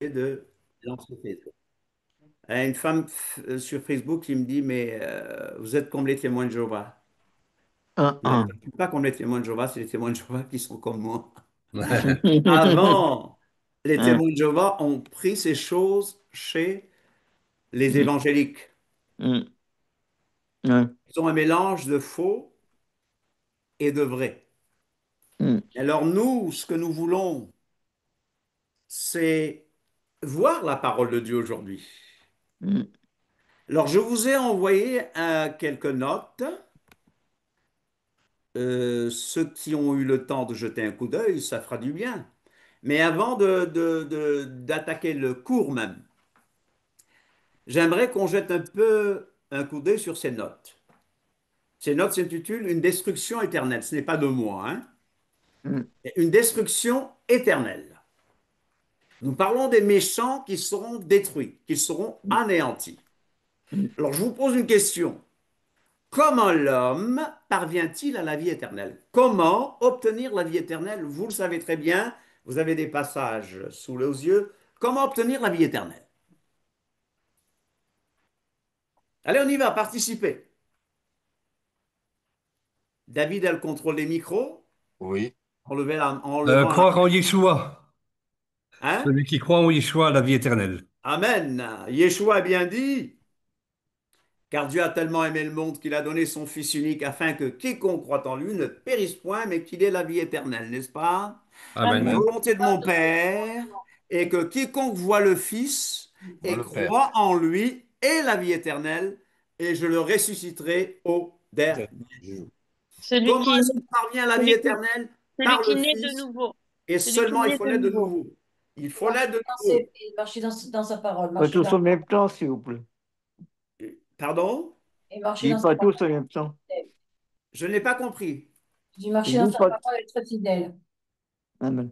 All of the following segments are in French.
de lancer Facebook. Une femme sur Facebook qui me dit, mais vous êtes comme les témoins de Jéhovah. Non, je ne suis pas comme les témoins de Jéhovah, c'est les témoins de Jéhovah qui sont comme moi. Avant, les témoins de Jéhovah ont pris ces choses chez les évangéliques. Ils ont un mélange de faux et de vrai. Alors nous, ce que nous voulons, c'est voir la parole de Dieu aujourd'hui. Alors je vous ai envoyé quelques notes. Ceux qui ont eu le temps de jeter un coup d'œil, ça fera du bien. Mais avant d'attaquer le cours même, j'aimerais qu'on jette un peu un coup d'œil sur ces notes. Ces notes s'intitulent Une destruction éternelle. Ce n'est pas de moi, hein. Une destruction éternelle. Nous parlons des méchants qui seront détruits, qui seront anéantis. Alors je vous pose une question. Comment l'homme parvient-il à la vie éternelle? Comment obtenir la vie éternelle? Vous le savez très bien, vous avez des passages sous les yeux. Comment obtenir la vie éternelle? Allez, on y va, participez. David a le contrôle des micros. Oui. En levant la Croire en Yeshua. main. Hein? Celui qui croit en Yeshua a la vie éternelle. Amen. Yeshua a bien dit, car Dieu a tellement aimé le monde qu'il a donné son Fils unique afin que quiconque croit en lui ne périsse point, mais qu'il ait la vie éternelle, n'est-ce pas? La Amen. volonté de mon Père est que quiconque voit le Fils Moi et le Père. croit en lui ait la vie éternelle, et je le ressusciterai au dernier jour. Celui Comment qui, est-ce qu'on parvient à la vie celui qui, éternelle? celui Par qui le naît de Fils, nouveau. et Celui qui seulement il naît faut de l'être de nouveau. nouveau. Il Et faut l'être de nouveau. marcher dans sa parole, Pas marcher tous dans, en même temps, s'il vous plaît. Pardon? et marcher Je dans dis sa pas parole. tous en même temps. Je n'ai pas compris. Je dis Je marcher dans dis sa pas. parole, être fidèle. Amen.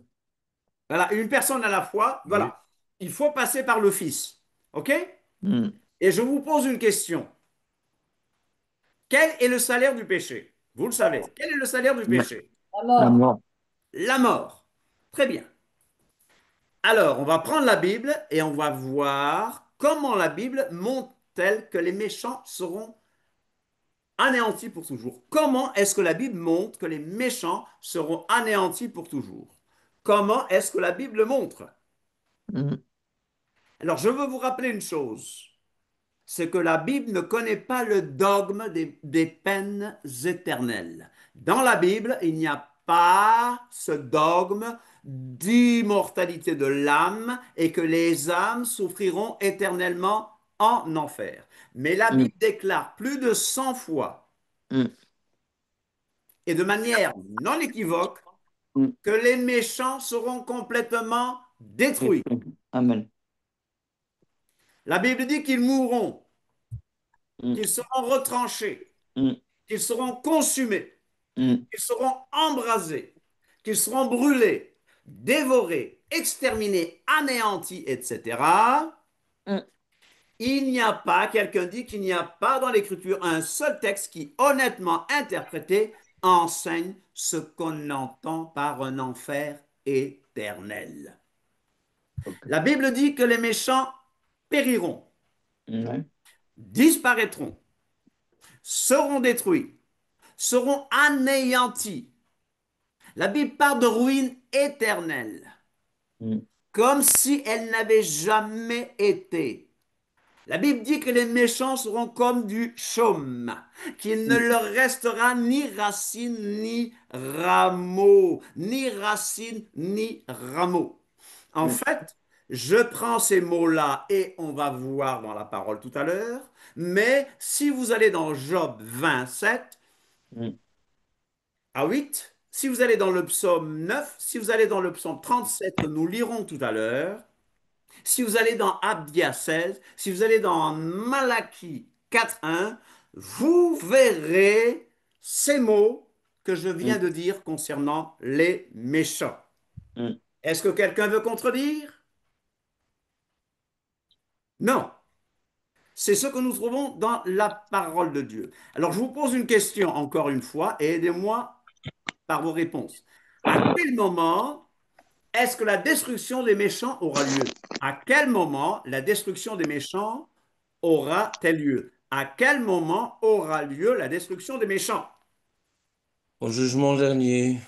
Voilà, une personne à la fois. Oui. Voilà. Il faut passer par le Fils. OK? Mm. Et je vous pose une question. Quel est le salaire du péché? Vous le savez. Quel est le salaire du La péché? La la mort. mort. La mort. Très bien. Alors, on va prendre la Bible et on va voir comment la Bible montre-t-elle que les méchants seront anéantis pour toujours. Comment est-ce que la Bible montre que les méchants seront anéantis pour toujours? Comment est-ce que la Bible le montre? Mm. Alors, je veux vous rappeler une chose. C'est que la Bible ne connaît pas le dogme des peines éternelles. Dans la Bible, il n'y a pas ce dogme d'immortalité de l'âme et que les âmes souffriront éternellement en enfer. Mais la Mm. Bible déclare plus de 100 fois Mm. et de manière non équivoque Mm. que les méchants seront complètement détruits. Amen. La Bible dit qu'ils mourront, Mm. qu'ils seront retranchés, Mm. qu'ils seront consumés, Mm. qu'ils seront embrasés, qu'ils seront brûlés, dévorés, exterminés, anéantis, etc. Mm. Il n'y a pas, quelqu'un dit qu'il n'y a pas dans l'Écriture un seul texte qui, honnêtement interprété, enseigne ce qu'on entend par un enfer éternel. Ok. La Bible dit que les méchants périront, Ouais. disparaîtront, seront détruits, seront anéantis. La Bible parle de ruine éternelle, Mm. comme si elle n'avait jamais été. La Bible dit que les méchants seront comme du chaume, qu'il ne Mm. leur restera ni racine ni rameau, ni racine ni rameau. En Mm. fait, je prends ces mots-là et on va voir dans la parole tout à l'heure, mais si vous allez dans Job 27 Mm. à 8, si vous allez dans le psaume 9, si vous allez dans le psaume 37 que nous lirons tout à l'heure, si vous allez dans Abdia 16, si vous allez dans Malachie 4.1, vous verrez ces mots que je viens Mm. de dire concernant les méchants. Mm. Est-ce que quelqu'un veut contredire? Non. C'est ce que nous trouvons dans la parole de Dieu. Alors, je vous pose une question encore une fois et aidez-moi par vos réponses. À quel moment est-ce que la destruction des méchants aura lieu? À quel moment la destruction des méchants aura-t-elle lieu? À quel moment aura lieu la destruction des méchants? Au jugement dernier.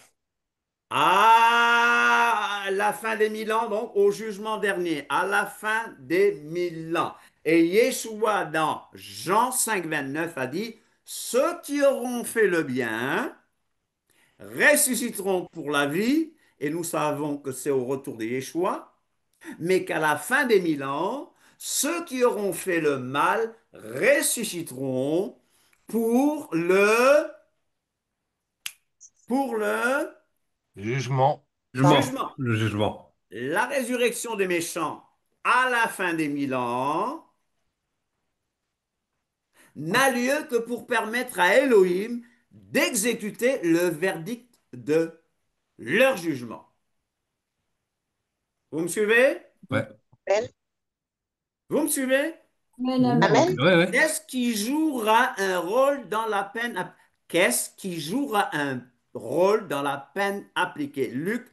À la fin des 1000 ans, donc au jugement dernier, à la fin des 1000 ans. Et Yeshua, dans Jean 5, 29, a dit, ceux qui auront fait le bien ressusciteront pour la vie, et nous savons que c'est au retour de Yeshua, mais qu'à la fin des 1000 ans, ceux qui auront fait le mal ressusciteront pour le Jugement. jugement. Le jugement. La résurrection des méchants à la fin des 1000 ans n'a lieu que pour permettre à Elohim d'exécuter le verdict de leur jugement. Vous me suivez? Ouais. Vous me suivez? Amen, amen. Amen. Ouais, ouais. Qu'est-ce qui jouera un rôle dans la peine? Qu'est-ce qui jouera un rôle dans la peine appliquée? Luc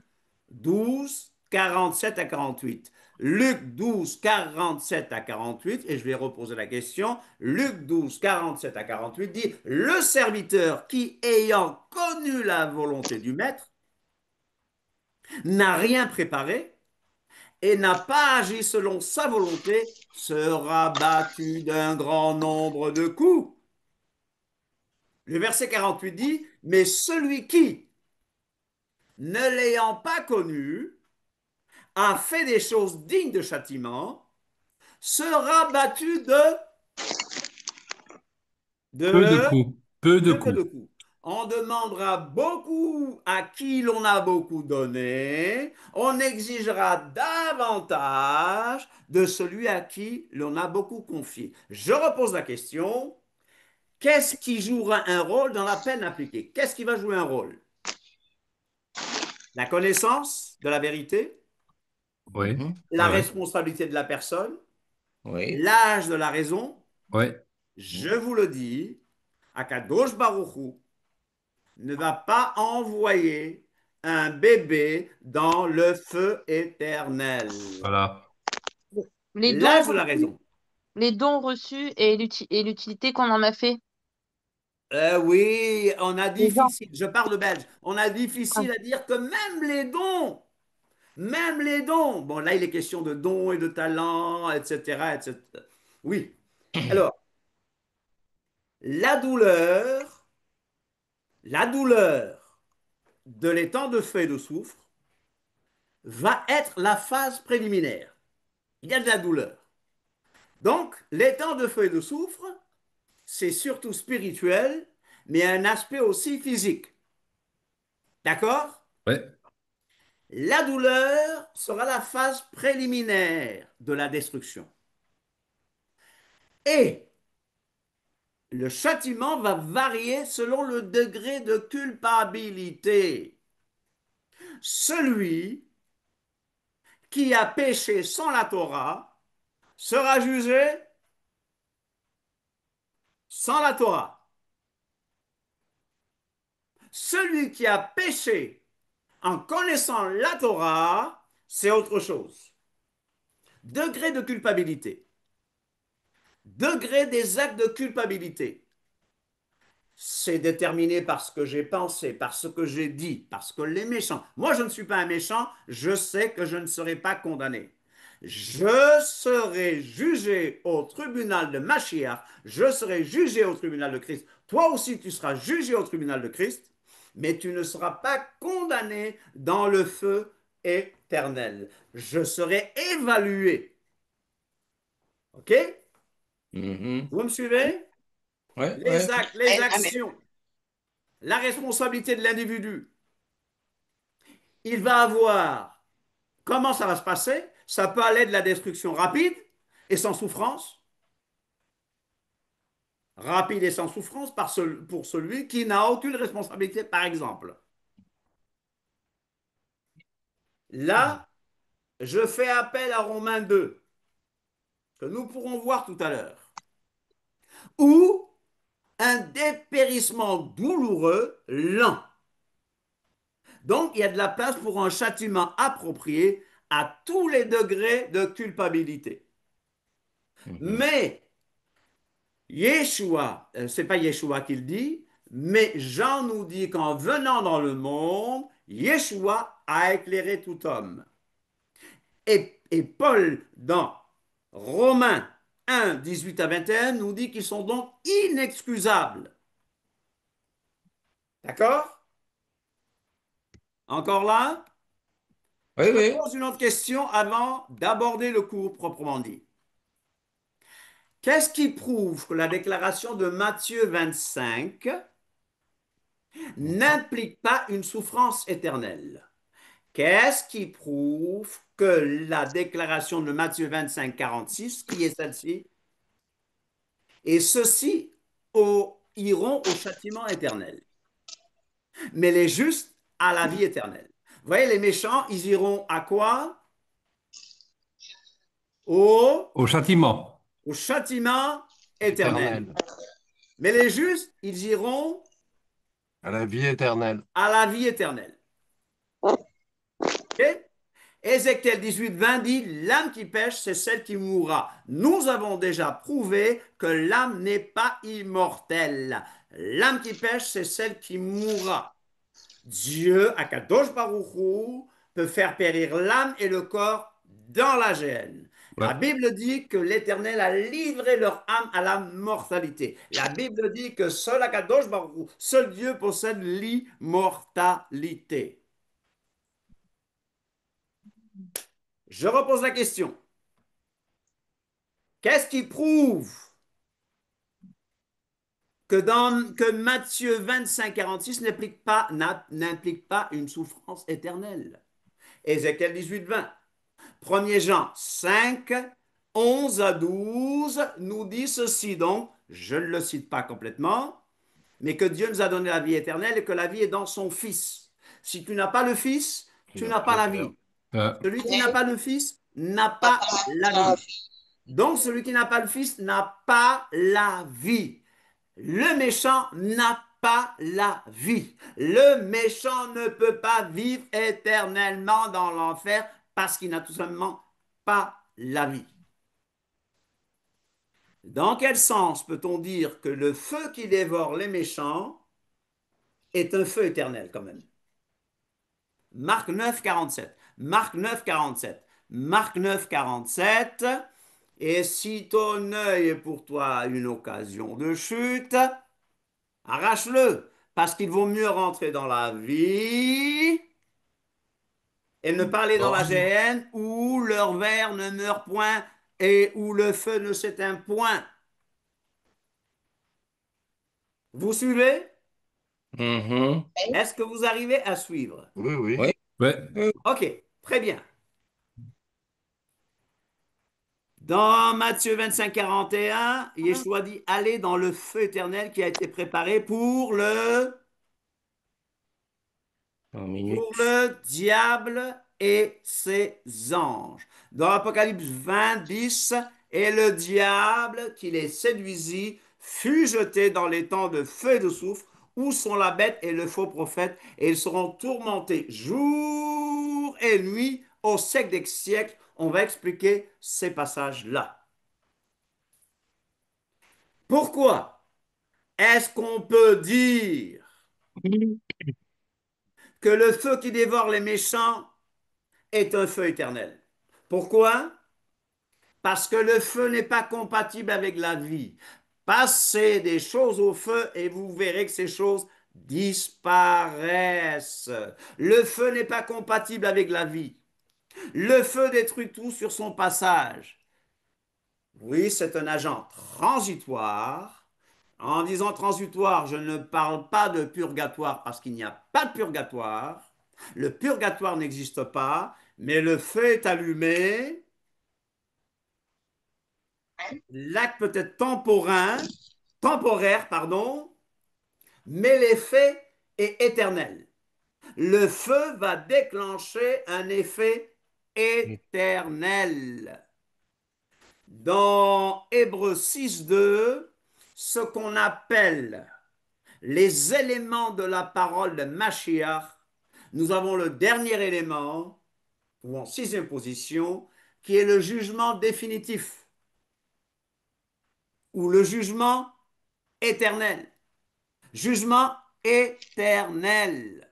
12, 47 à 48. Luc 12, 47 à 48, et je vais reposer la question. Luc 12, 47 à 48 dit, le serviteur qui, ayant connu la volonté du maître, n'a rien préparé et n'a pas agi selon sa volonté, sera battu d'un grand nombre de coups. Le verset 48 dit, mais celui qui, ne l'ayant pas connu, a fait des choses dignes de châtiment, sera battu Peu de de, coups. Peu de de peu coups. de coups. On demandera beaucoup à qui l'on a beaucoup donné, on exigera davantage de celui à qui l'on a beaucoup confié. Je repose la question, qu'est-ce qui jouera un rôle dans la peine appliquée? Qu'est-ce qui va jouer un rôle? La connaissance de la vérité, Oui. Mhm. la Ouais, ouais. responsabilité de la personne, Oui. l'âge de la raison. Ouais. Je vous le dis, Akadosh Baruch Hu ne va pas envoyer un bébé dans le feu éternel. Voilà. Les dons L'âge de la reçus, raison. les dons reçus et l'utilité qu'on en a fait. Oui, on a Les gens. difficile, je parle belge, on a Ah, difficile à dire que même les dons, bon là il est question de dons et de talents, etc., etc. Oui. Alors, la douleur, la douleur de l'étang de feu et de soufre va être la phase préliminaire. Il y a de la douleur. Donc, l'étang de feu et de soufre, c'est surtout spirituel, mais un aspect aussi physique. D'accord? Ouais. La douleur sera la phase préliminaire de la destruction. Et le châtiment va varier selon le degré de culpabilité. Celui qui a péché sans la Torah sera jugé sans la Torah. Celui qui a péché en connaissant la Torah, c'est autre chose. Degré de culpabilité. Degré des actes de culpabilité. C'est déterminé par ce que j'ai pensé, par ce que j'ai dit, parce que les méchants, moi je ne suis pas un méchant, je sais que je ne serai pas condamné. Je serai jugé au tribunal de Mashiach, je serai jugé au tribunal de Christ. Toi aussi tu seras jugé au tribunal de Christ, mais tu ne seras pas condamné dans le feu éternel. Je serai évalué. OK? Mhm. Vous me suivez? Ouais, Les ouais. actes, les Amen. actions, la responsabilité de l'individu. Il va avoir, comment ça va se passer? Ça peut aller de la destruction rapide et sans souffrance, rapide et sans souffrance pour celui qui n'a aucune responsabilité, par exemple. Là, je fais appel à Romains 2, que nous pourrons voir tout à l'heure, ou un dépérissement douloureux, lent. Donc, il y a de la place pour un châtiment approprié à tous les degrés de culpabilité. Mhm. Mais Yeshua, c'est pas Yeshua qui le dit, mais Jean nous dit qu'en venant dans le monde, Yeshua a éclairé tout homme. Et Paul, dans Romains 1, 18 à 21, nous dit qu'ils sont donc inexcusables. D'accord? Encore là? Oui, Je oui. pose une autre question avant d'aborder le cours proprement dit. Qu'est-ce qui prouve que la déclaration de Matthieu 25 n'implique pas une souffrance éternelle? Qu'est-ce qui prouve que la déclaration de Matthieu 25, 46, qui est celle-ci, et ceux-ci iront au châtiment éternel, mais les justes à la vie éternelle? Vous voyez, les méchants, ils iront à quoi? Au, Au châtiment au châtiment éternel. Éternel, Mais les justes, ils iront à la vie éternelle. à la vie éternelle. Ok. Ézéchiel 18, 20 dit, l'âme qui pêche, c'est celle qui mourra. Nous avons déjà prouvé que l'âme n'est pas immortelle. L'âme qui pêche, c'est celle qui mourra. Dieu, Akadosh Baruch Hu, peut faire périr l'âme et le corps dans la géhenne. Ouais. La Bible dit que l'Éternel a livré leur âme à la mortalité. La Bible dit que seul Akadosh Baruch Hu, seul Dieu possède l'immortalité. Je repose la question. Qu'est-ce qui prouve que Matthieu 25, 46 n'implique pas une souffrance éternelle? Ézéchiel 18, 20. 1er Jean 5, 11 à 12 nous dit ceci donc, je ne le cite pas complètement, mais que Dieu nous a donné la vie éternelle et que la vie est dans son Fils. Si tu n'as pas le Fils, tu n'as pas la vie. Celui qui n'a pas le Fils n'a pas la vie. Donc celui qui n'a pas le Fils n'a pas la vie. Le méchant n'a pas la vie. Le méchant ne peut pas vivre éternellement dans l'enfer parce qu'il n'a tout simplement pas la vie. Dans quel sens peut-on dire que le feu qui dévore les méchants est un feu éternel quand même? Marc 9, 47. Marc 9, 47. Marc 9, 47. Et si ton œil est pour toi une occasion de chute, arrache-le, parce qu'il vaut mieux rentrer dans la vie et ne pas aller dans la géhenne où leur ver ne meurt point et où le feu ne s'éteint point. Vous suivez? Mhm. Est-ce que vous arrivez à suivre? Oui, oui. Oui. Ouais. Oui. Ok, très bien. Dans Matthieu 25, 41, Yeshua dit, allez dans le feu éternel qui a été préparé En pour minute. le diable et ses anges. Dans Apocalypse 20, 10, et le diable qui les séduisit fut jeté dans les temps de feu et de soufre, où sont la bête et le faux prophète, et ils seront tourmentés jour et nuit au siècle des siècles. On va expliquer ces passages-là. Pourquoi est-ce qu'on peut dire que le feu qui dévore les méchants est un feu éternel? Pourquoi? Parce que le feu n'est pas compatible avec la vie. Passez des choses au feu et vous verrez que ces choses disparaissent. Le feu n'est pas compatible avec la vie. Le feu détruit tout sur son passage. Oui, c'est un agent transitoire. En disant transitoire, je ne parle pas de purgatoire parce qu'il n'y a pas de purgatoire. Le purgatoire n'existe pas, mais le feu est allumé. L'acte peut être temporaire, pardon, mais l'effet est éternel. Le feu va déclencher un effet éternel. Dans Hébreux 6.2, ce qu'on appelle les éléments de la parole de Mashiach nous avons le dernier élément, ou en sixième position, qui est le jugement définitif, ou le jugement éternel. Jugement éternel.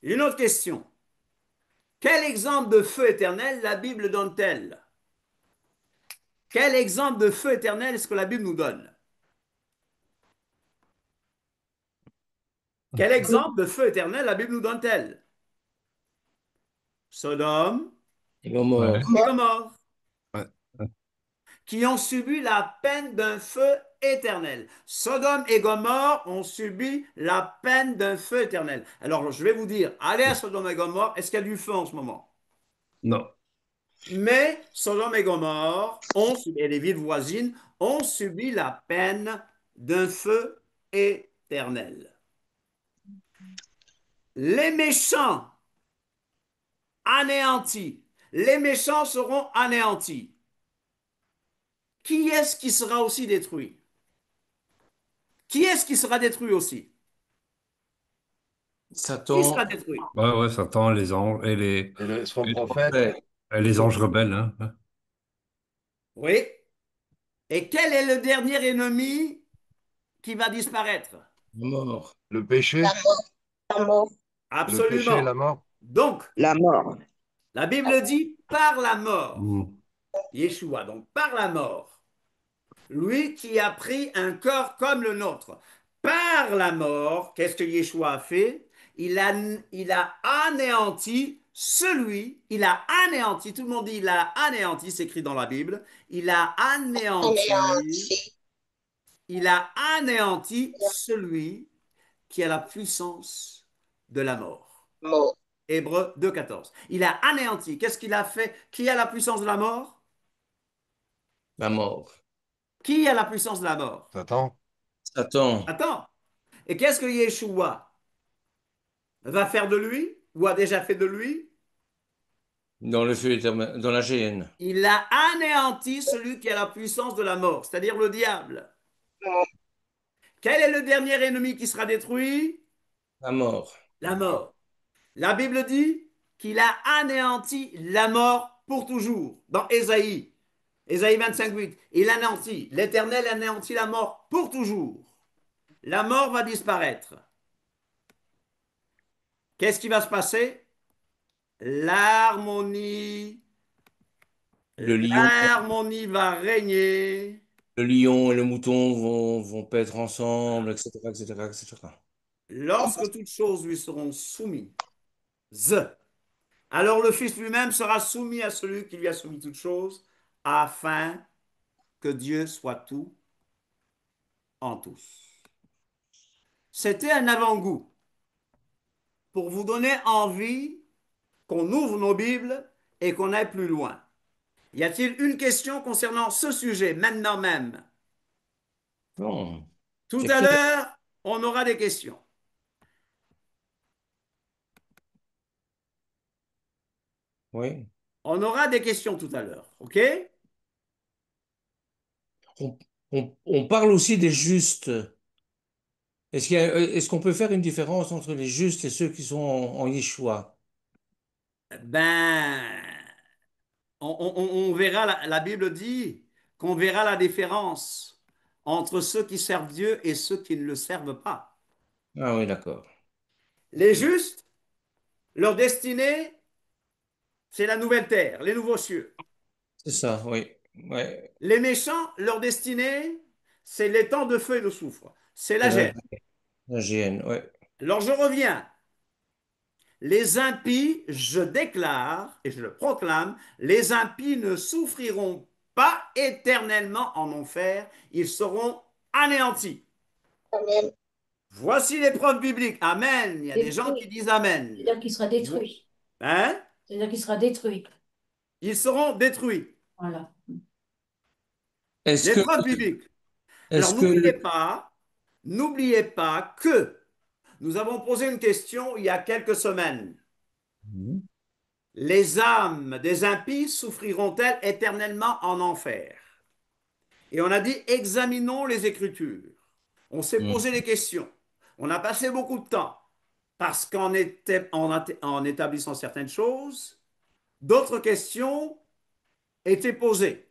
Une autre question. Quel exemple de feu éternel la Bible donne-t-elle? Quel exemple de feu éternel est-ce que la Bible nous donne? Quel exemple de feu éternel la Bible nous donne-t-elle? Sodome Et Gomorrhe. et Gomorrhe, Ouais. qui ont subi la peine d'un feu éternel. Sodome et Gomorrhe ont subi la peine d'un feu éternel. Alors, je vais vous dire, allez à Sodome et Gomorrhe, est-ce qu'il y a du feu en ce moment? Non. Mais Sodome et Gomorrhe et les villes voisines ont subi la peine d'un feu éternel. Les méchants anéantis, les méchants seront anéantis. Qui est-ce qui sera aussi détruit? Qui est-ce qui sera détruit aussi? Qui sera Satan détruit? Ouais, ouais, Satan, les anges Et son et les prophète, prophètes, et les anges rebelles, hein. Oui. Et quel est le dernier ennemi qui va disparaître? mort. le péché, La mort. le péché et Absolument. la mort. Donc, La mort. la Bible dit par la mort. Mm. Yeshua, donc par la mort. Lui qui a pris un corps comme le nôtre. Par la mort, qu'est-ce que Yeshua a fait? Il a anéanti tout le monde dit il a anéanti, c'est écrit dans la Bible, il a anéanti, Anéanti. il a anéanti celui qui a la puissance de la mort. Mort. Hébreux 2,14. Il a anéanti. Qu'est-ce qu'il a fait? Qui a la puissance de la mort? La mort. Qui a la puissance de la mort? Satan, Satan. Attends. Et qu'est-ce que Yeshua va faire de lui? Ou a déjà fait de lui? Dans le feu éternel, dans la géhenne. Il a anéanti celui qui a la puissance de la mort, c'est-à-dire le diable. Quel est le dernier ennemi qui sera détruit? La mort. La mort. La Bible dit qu'il a anéanti la mort pour toujours. Dans Ésaïe 25:8, il anéantit, l'Éternel anéantit la mort pour toujours. La mort va disparaître. Qu'est-ce qui va se passer? L'harmonie. Le lion, L'harmonie va régner le lion et le mouton vont paître ensemble, etc., etc., etc. lorsque toutes choses lui seront soumises. Alors le Fils lui-même sera soumis à celui qui lui a soumis toutes choses, afin que Dieu soit tout en tous. C'était un avant-goût pour vous donner envie qu'on ouvre nos Bibles et qu'on aille plus loin. Y a-t-il une question concernant ce sujet maintenant même? Bon, Tout c'est à clair. l'heure, on aura des questions. Oui. On aura des questions tout à l'heure, OK? On, on parle aussi des justes. Est-ce qu'on peut faire une différence entre les justes et ceux qui sont en Yeshua? Ben, on verra, la Bible dit qu'on verra la différence entre ceux qui servent Dieu et ceux qui ne le servent pas. Ah oui, d'accord. Les justes, leur destinée, c'est la nouvelle terre, les nouveaux cieux. C'est ça, oui. Ouais. Les méchants, leur destinée, c'est les temps de feu et de soufre. C'est C'est la gêne. la GN, ouais. Alors je reviens. Les impies, je déclare et je le proclame, les impies ne souffriront pas éternellement en enfer, ils seront anéantis. Amen. Voici les preuves bibliques. Amen. Il y a des gens qui Détruit. disent Amen. C'est-à-dire qu'il sera détruit. Hein? C'est-à-dire qu'il sera détruit. Ils seront détruits. Voilà. Est-ce Les que, preuves bibliques. Alors est-ce que, n'oubliez pas que nous avons posé une question il y a quelques semaines. Les âmes des impies souffriront-elles éternellement en enfer? Et on a dit, examinons les Écritures. On s'est Hmm. posé des questions. On a passé beaucoup de temps. parce en établissant certaines choses, d'autres questions étaient posées.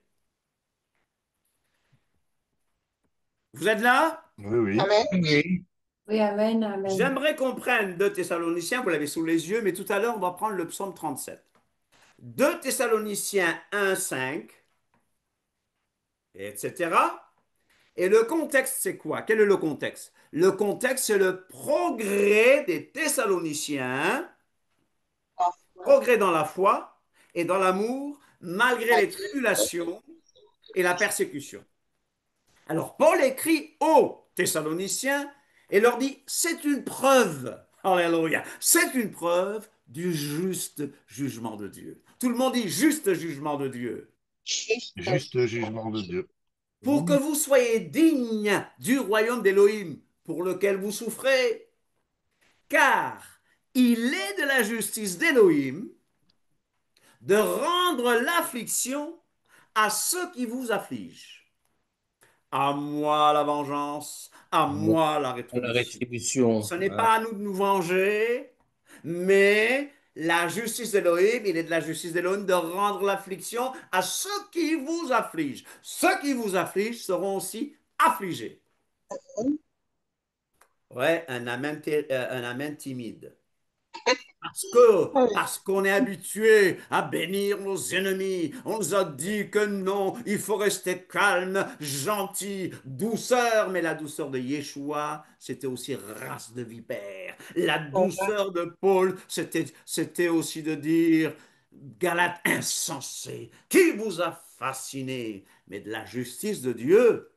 Vous êtes là? Oui, oui. Amen. Oui. Oui, amen, amen. J'aimerais qu'on prenne 2 Thessaloniciens, vous l'avez sous les yeux, mais tout à l'heure, on va prendre le psaume 37. 2 Thessaloniciens 1, 5, etc. Et le contexte, c'est quoi? Quel est le contexte? Le contexte, c'est le progrès des Thessaloniciens, progrès dans la foi et dans l'amour, malgré les tribulations et la persécution. Alors, Paul écrit aux Thessaloniciens et leur dit, c'est une preuve, alléluia, c'est une preuve du juste jugement de Dieu. Tout le monde dit juste jugement de Dieu. Juste jugement de Dieu. Pour que vous soyez dignes du royaume d'Élohim pour lequel vous souffrez, car il est de la justice d'Élohim de rendre l'affliction à ceux qui vous affligent. À moi la vengeance, à Bon, moi la la rétribution. rétribution. Ce n'est Ah, pas à nous de nous venger, mais la justice d'Élohim, il est de la justice d'Élohim de rendre l'affliction à ceux qui vous affligent. Ceux qui vous affligent seront aussi affligés. Ouais, un amen timide. Parce qu'on est habitué à bénir nos ennemis. On nous a dit que non, il faut rester calme, gentil, douceur. Mais la douceur de Yeshua, c'était aussi race de vipère. La douceur de Paul, c'était aussi de dire, Galates insensés, qui vous a fasciné? Mais de la justice de Dieu,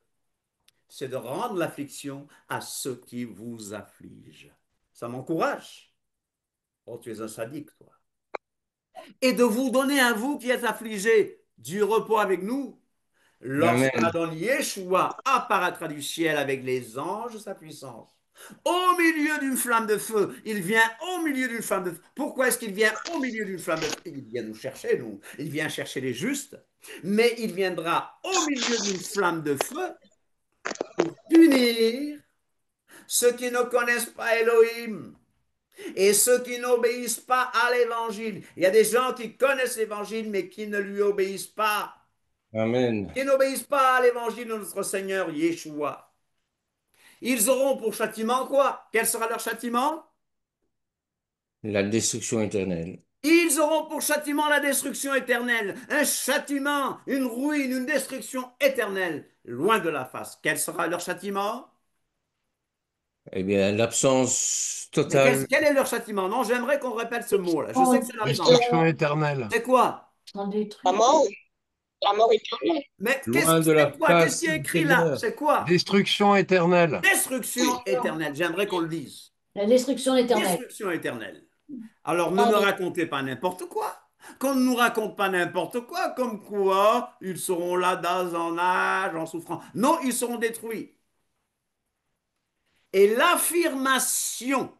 c'est de rendre l'affliction à ceux qui vous affligent. Ça m'encourage. Oh, tu es un sadique, toi. Et de vous donner à vous qui êtes affligés du repos avec nous, lorsque Amen. Adon Yeshua apparaîtra du ciel avec les anges de sa puissance. Au milieu d'une flamme de feu, il vient au milieu d'une flamme de feu. Pourquoi est-ce qu'il vient au milieu d'une flamme de feu? Il vient nous chercher, nous. Il vient chercher les justes, mais il viendra au milieu d'une flamme de feu pour punir ceux qui ne connaissent pas Elohim. Et ceux qui n'obéissent pas à l'évangile. Il y a des gens qui connaissent l'évangile, mais qui ne lui obéissent pas. Amen. Qui n'obéissent pas à l'évangile de notre Seigneur Yeshua. Ils auront pour châtiment quoi? Quel sera leur châtiment? La destruction éternelle. Ils auront pour châtiment la destruction éternelle. Un châtiment, une ruine, une destruction éternelle, loin de la face. Quel sera leur châtiment? Eh bien, l'absence Mais totale. quel est leur châtiment? Non, j'aimerais qu'on répète ce mot-là. Je sais que c'est lassant. Destruction éternelle. C'est quoi? On détruit. La mort. La mort éternelle. Mais Loin de la c'est quoi? Qu'est-ce face qui est du écrit là? Seigneur. C'est quoi? Destruction éternelle. Destruction éternelle. J'aimerais qu'on le dise. La destruction éternelle. Destruction éternelle. Alors ne me racontez pas n'importe quoi. Qu'on ne nous raconte pas n'importe quoi, comme quoi ils seront là d'âge en âge, en souffrant. Non, ils seront détruits. Et l'affirmation,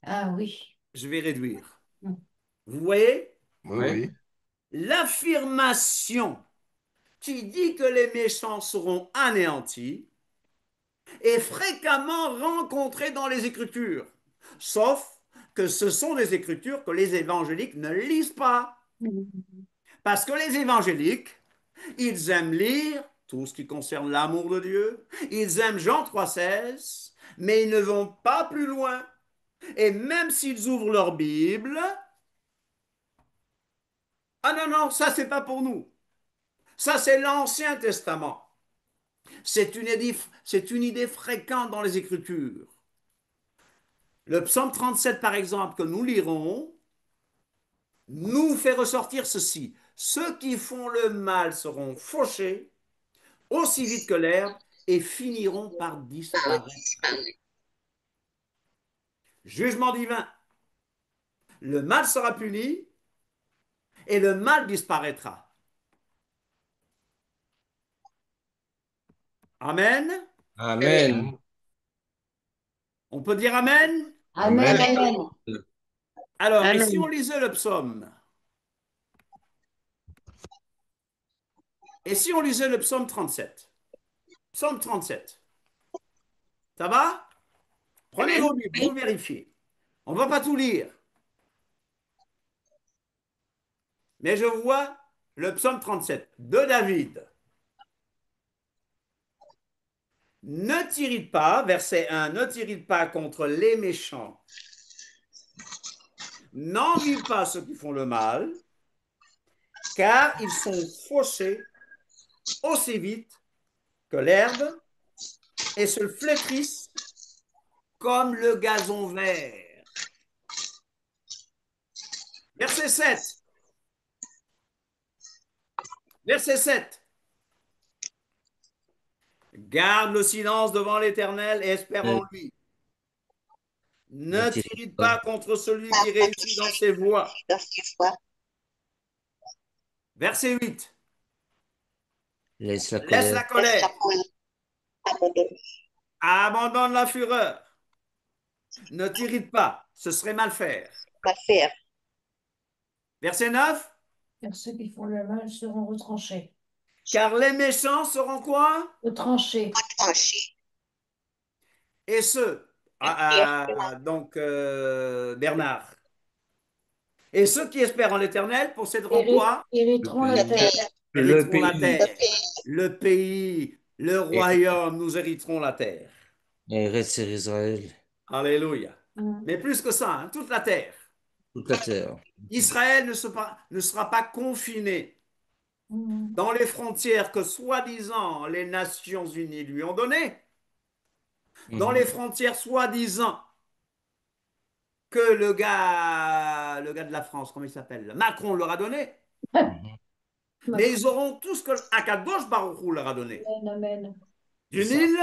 Ah oui. je vais réduire. Mm. Vous voyez? Oui, Ouais. oui. L'affirmation qui dit que les méchants seront anéantis est fréquemment rencontrée dans les Écritures. Sauf que ce sont des Écritures que les évangéliques ne lisent pas. Parce que les évangéliques, ils aiment lire tout ce qui concerne l'amour de Dieu. Ils aiment Jean 3,16, mais ils ne vont pas plus loin. Et même s'ils ouvrent leur Bible, ah non, non, ça c'est pas pour nous. Ça c'est l'Ancien Testament. C'est une idée fréquente dans les Écritures. Le psaume 37, par exemple, que nous lirons, nous fait ressortir ceci. Ceux qui font le mal seront fauchés aussi vite que l'herbe et finiront par disparaître. Jugement divin. Le mal sera puni et le mal disparaîtra. Amen. Amen. On peut dire Amen. Amen, Amen. amen. Alors, et Amen. si on lisait le psaume? Et si on lisait le psaume 37? Psaume 37. Ça va? Prenez vos Bibles, vous vérifiez. On ne va pas tout lire. Mais je vois le psaume 37 de David. Ne t'irrite pas, verset 1, ne t'irrite pas contre les méchants. N'envie pas ceux qui font le mal, car ils sont fauchés aussi vite que l'herbe et se flétrissent comme le gazon vert. Verset 7. Verset 7. Garde le silence devant l'Éternel et espère en lui. Ne t'irrite pas contre celui qui réussit dans ses voies. Verset 8. Laisse la Laisse la colère. colère. Abandonne la fureur. Ne t'irrite pas, ce serait mal faire. Verset 9. Car ceux qui font le mal seront retranchés. Car les méchants seront quoi? Retranchés. Et ceux, Bernard, et ceux qui espèrent en l'Éternel posséderont quoi? Hériteront la terre. Le Hériteront la pays. terre. Le pays, le royaume, nous hériterons la terre. Et reste sur Israël. Alléluia. Mm. Mais plus que ça, hein, toute la terre. Toute la terre. Israël ne sera pas confiné Mm. dans les frontières que soi-disant les Nations Unies lui ont données, dans les frontières soi-disant que le gars de la France, comment il s'appelle? Macron leur a donné. Mais ils auront tout ce que Akadosh Baruch Hu leur a donné. Amen, amen, Du Nil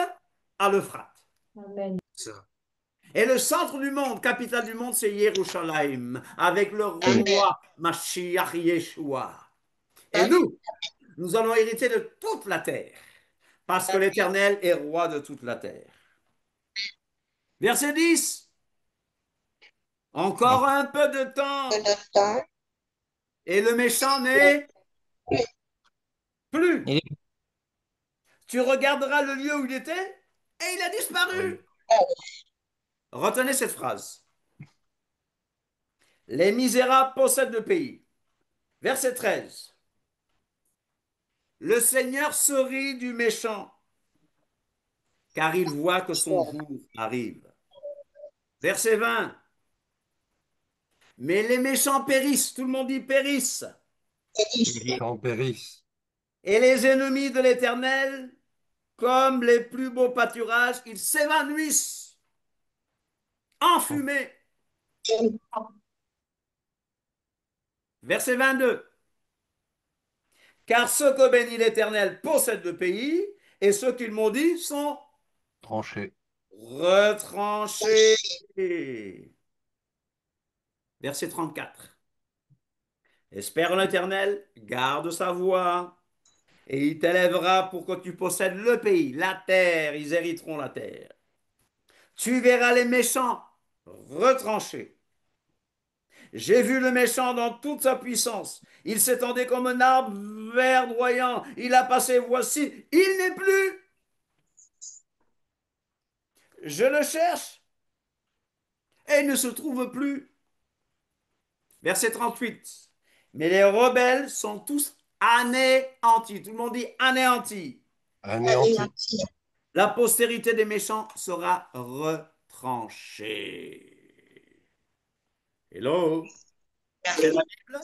à l'Euphrate. amen. Ça. Et le centre du monde, capitale du monde, c'est Yerushalayim, avec le roi Mashiach Yeshua. Et nous allons hériter de toute la terre, parce que l'Éternel est roi de toute la terre. Verset 10. Encore un peu de temps, et le méchant n'est plus. Il Tu regarderas le lieu où il était, et il a disparu. Retenez cette phrase. Les misérables possèdent le pays. Verset 13. Le Seigneur se rit du méchant, car il voit que son jour arrive. Verset 20. Mais les méchants périssent, tout le monde dit périssent. Jean Péris. Et les ennemis de l'Éternel, comme les plus beaux pâturages, ils s'évanouissent, enfumés. Verset 22. Car ceux que bénit l'Éternel possèdent le pays, et ceux qu'il maudit sont Tranché. retranchés. Verset 34. Espère l'Éternel, garde sa voie, et il t'élèvera pour que tu possèdes le pays, la terre, ils hériteront la terre. Tu verras les méchants retranchés. J'ai vu le méchant dans toute sa puissance. Il s'étendait comme un arbre verdoyant. Il a passé, voici, il n'est plus. Je le cherche et il ne se trouve plus. Verset 38. Mais les rebelles sont tous anéantis. Tout le monde dit anéantis. Anéanti. La postérité des méchants sera retranchée. Hello? C'est la Bible?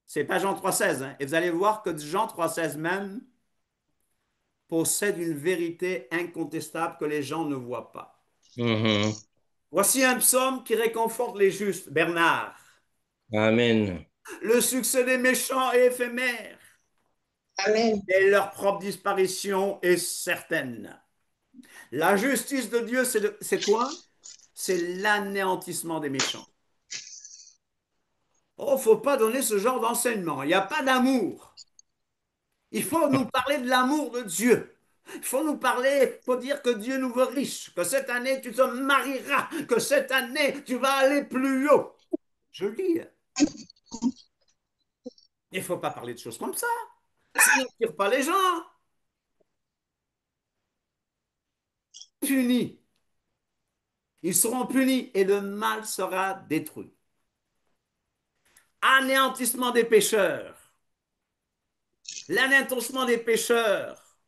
C'est pas Jean 3,16. Hein? Et vous allez voir que Jean 3,16 même possède une vérité incontestable que les gens ne voient pas. Voici un psaume qui réconforte les justes. Bernard. Amen. Le succès des méchants est éphémère. Amen. Et leur propre disparition est certaine. La justice de Dieu, c'est quoi? C'est l'anéantissement des méchants. Oh, il ne faut pas donner ce genre d'enseignement. Il n'y a pas d'amour. Il faut nous parler de l'amour de Dieu. Il faut nous parler, il faut dire que Dieu nous veut riches, que cette année tu te marieras, que cette année tu vas aller plus haut. Je lis. Il ne faut pas parler de choses comme ça. Ça n'attire pas les gens. punis. Ils seront punis et le mal sera détruit. Anéantissement des pécheurs. L'anéantissement des pécheurs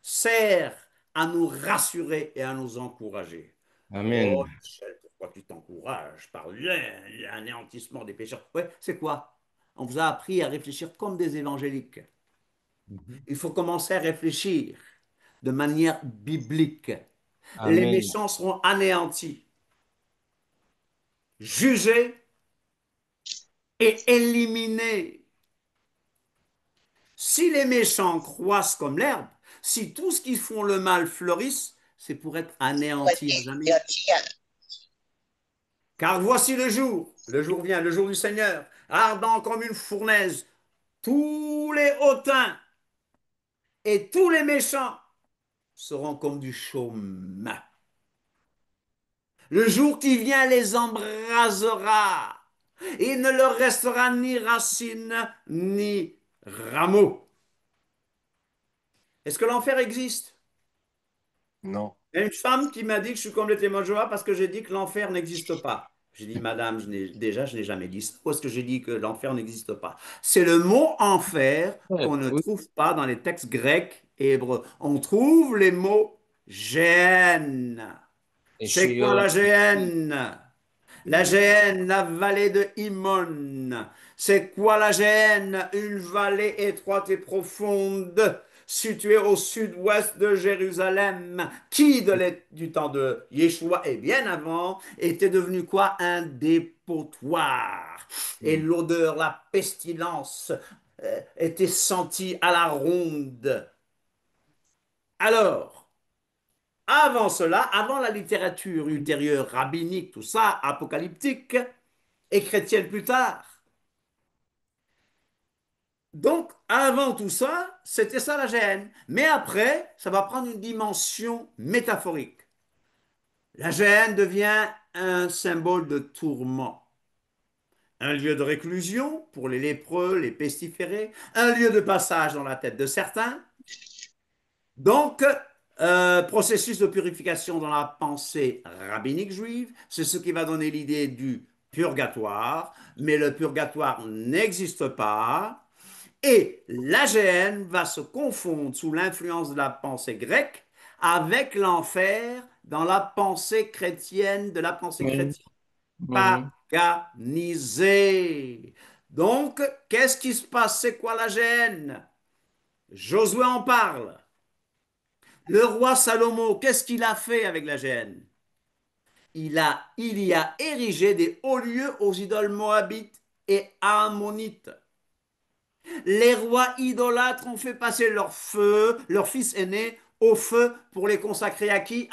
sert à nous rassurer et à nous encourager. Oh, Amen. Michel, pourquoi tu t'encourages par l'anéantissement des pécheurs? Ouais, c'est quoi? On vous a appris à réfléchir comme des évangéliques. Il faut commencer à réfléchir de manière biblique. Les Amen. méchants seront anéantis, jugés et éliminés. Si les méchants croissent comme l'herbe, si tout ce qui font le mal fleurissent, c'est pour être anéantis à jamais. Car voici le jour vient, le jour du Seigneur, ardent comme une fournaise. Tous les hautains et tous les méchants seront comme du chaume. Le jour qui vient les embrasera. Il ne leur restera ni racines ni rameaux. Est-ce que l'enfer existe? Non. Il y a une femme qui m'a dit que je suis comme le témoin de Jéhovah parce que j'ai dit que l'enfer n'existe pas. J'ai dit, madame, déjà, je n'ai jamais dit ça. Où est-ce que j'ai dit que l'enfer n'existe pas? C'est le mot enfer Ouais, qu'on ne oui. trouve pas dans les textes grecs et hébreux. On trouve les mots Géhenne. Et C'est quoi Sheol. la Géhenne? La Géhenne, la vallée de Himon. C'est quoi la Géhenne? Une vallée étroite et profonde, située au sud-ouest de Jérusalem, qui du temps de Yeshua et bien avant, était devenu quoi? Un dépotoir. Et l'odeur, la pestilence était sentie à la ronde. Alors, avant cela, avant la littérature ultérieure, rabbinique, tout ça, apocalyptique, et chrétienne plus tard. Donc, avant tout ça, c'était ça la gêne. Mais après, ça va prendre une dimension métaphorique. La gêne devient un symbole de tourment. Un lieu de réclusion pour les lépreux, les pestiférés, un lieu de passage dans la tête de certains. Donc, processus de purification dans la pensée rabbinique juive, c'est ce qui va donner l'idée du purgatoire, mais le purgatoire n'existe pas, et l'AGN va se confondre sous l'influence de la pensée grecque avec l'enfer dans la pensée chrétienne, de la pensée Amen. chrétienne Mhm. paganisée. Donc, qu'est-ce qui se passe? C'est quoi l'AGN? Josué en parle. Le roi Salomon, qu'est-ce qu'il a fait avec la GN? Il y a érigé des hauts lieux aux idoles moabites et ammonites. Les rois idolâtres ont fait passer leur feu, leur fils aîné, au feu pour les consacrer à qui?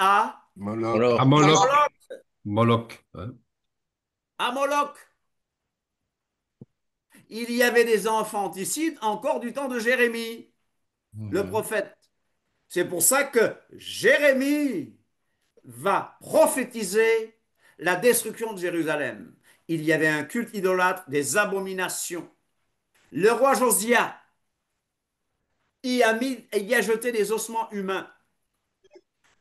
Moloch. Alors, À Moloch. Moloch. Ouais. À Moloch. Il y avait des infanticides encore du temps de Jérémie, le mhm. prophète. C'est pour ça que Jérémie va prophétiser la destruction de Jérusalem. Il y avait un culte idolâtre, des abominations. Le roi Josia y a jeté des ossements humains.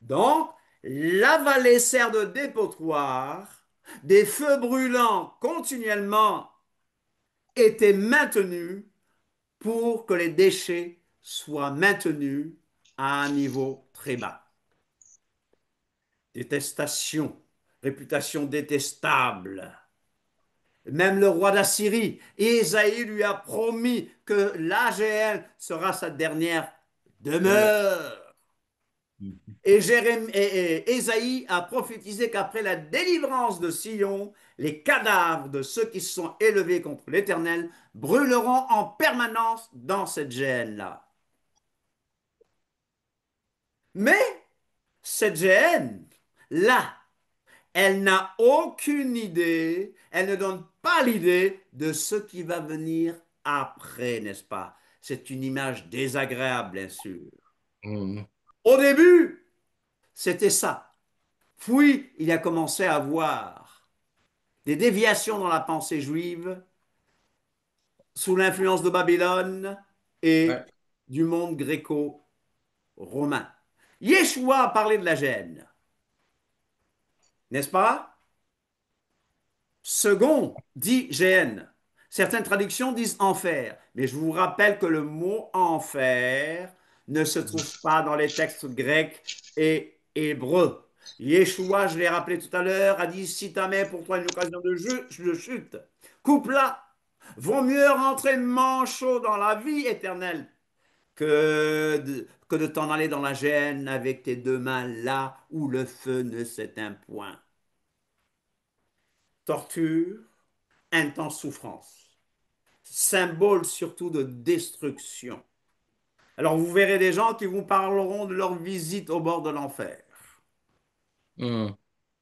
Donc, la vallée sert de dépotoir, des feux brûlants continuellement étaient maintenus pour que les déchets soient maintenus à un niveau très bas. Détestation, réputation détestable. Même le roi d'Assyrie, Ésaïe lui a promis que l'AGL sera sa dernière demeure. Et Ésaïe a prophétisé qu'après la délivrance de Sion, les cadavres de ceux qui se sont élevés contre l'Éternel brûleront en permanence dans cette gêne-là. Mais cette gêne-là, elle n'a aucune idée, elle ne donne pas l'idée de ce qui va venir après, n'est-ce pas? C'est une image désagréable, bien sûr. Mhm. Au début, c'était ça. Puis, il a commencé à avoir des déviations dans la pensée juive sous l'influence de Babylone Ouais. et du monde gréco-romain. Yeshua a parlé de la gêne. n'est-ce pas? Second dit GN. Certaines traductions disent enfer, mais je vous rappelle que le mot enfer ne se trouve pas dans les textes grecs et hébreux. Yeshua, je l'ai rappelé tout à l'heure, a dit si ta mère pour toi une occasion de chute, coupe-la. Vaut mieux rentrer manchot dans la vie éternelle que de t'en aller dans la gêne avec tes deux mains là où le feu ne s'éteint point. Torture, intense souffrance, symbole surtout de destruction. Alors vous verrez des gens qui vous parleront de leur visite au bord de l'enfer. Hmm.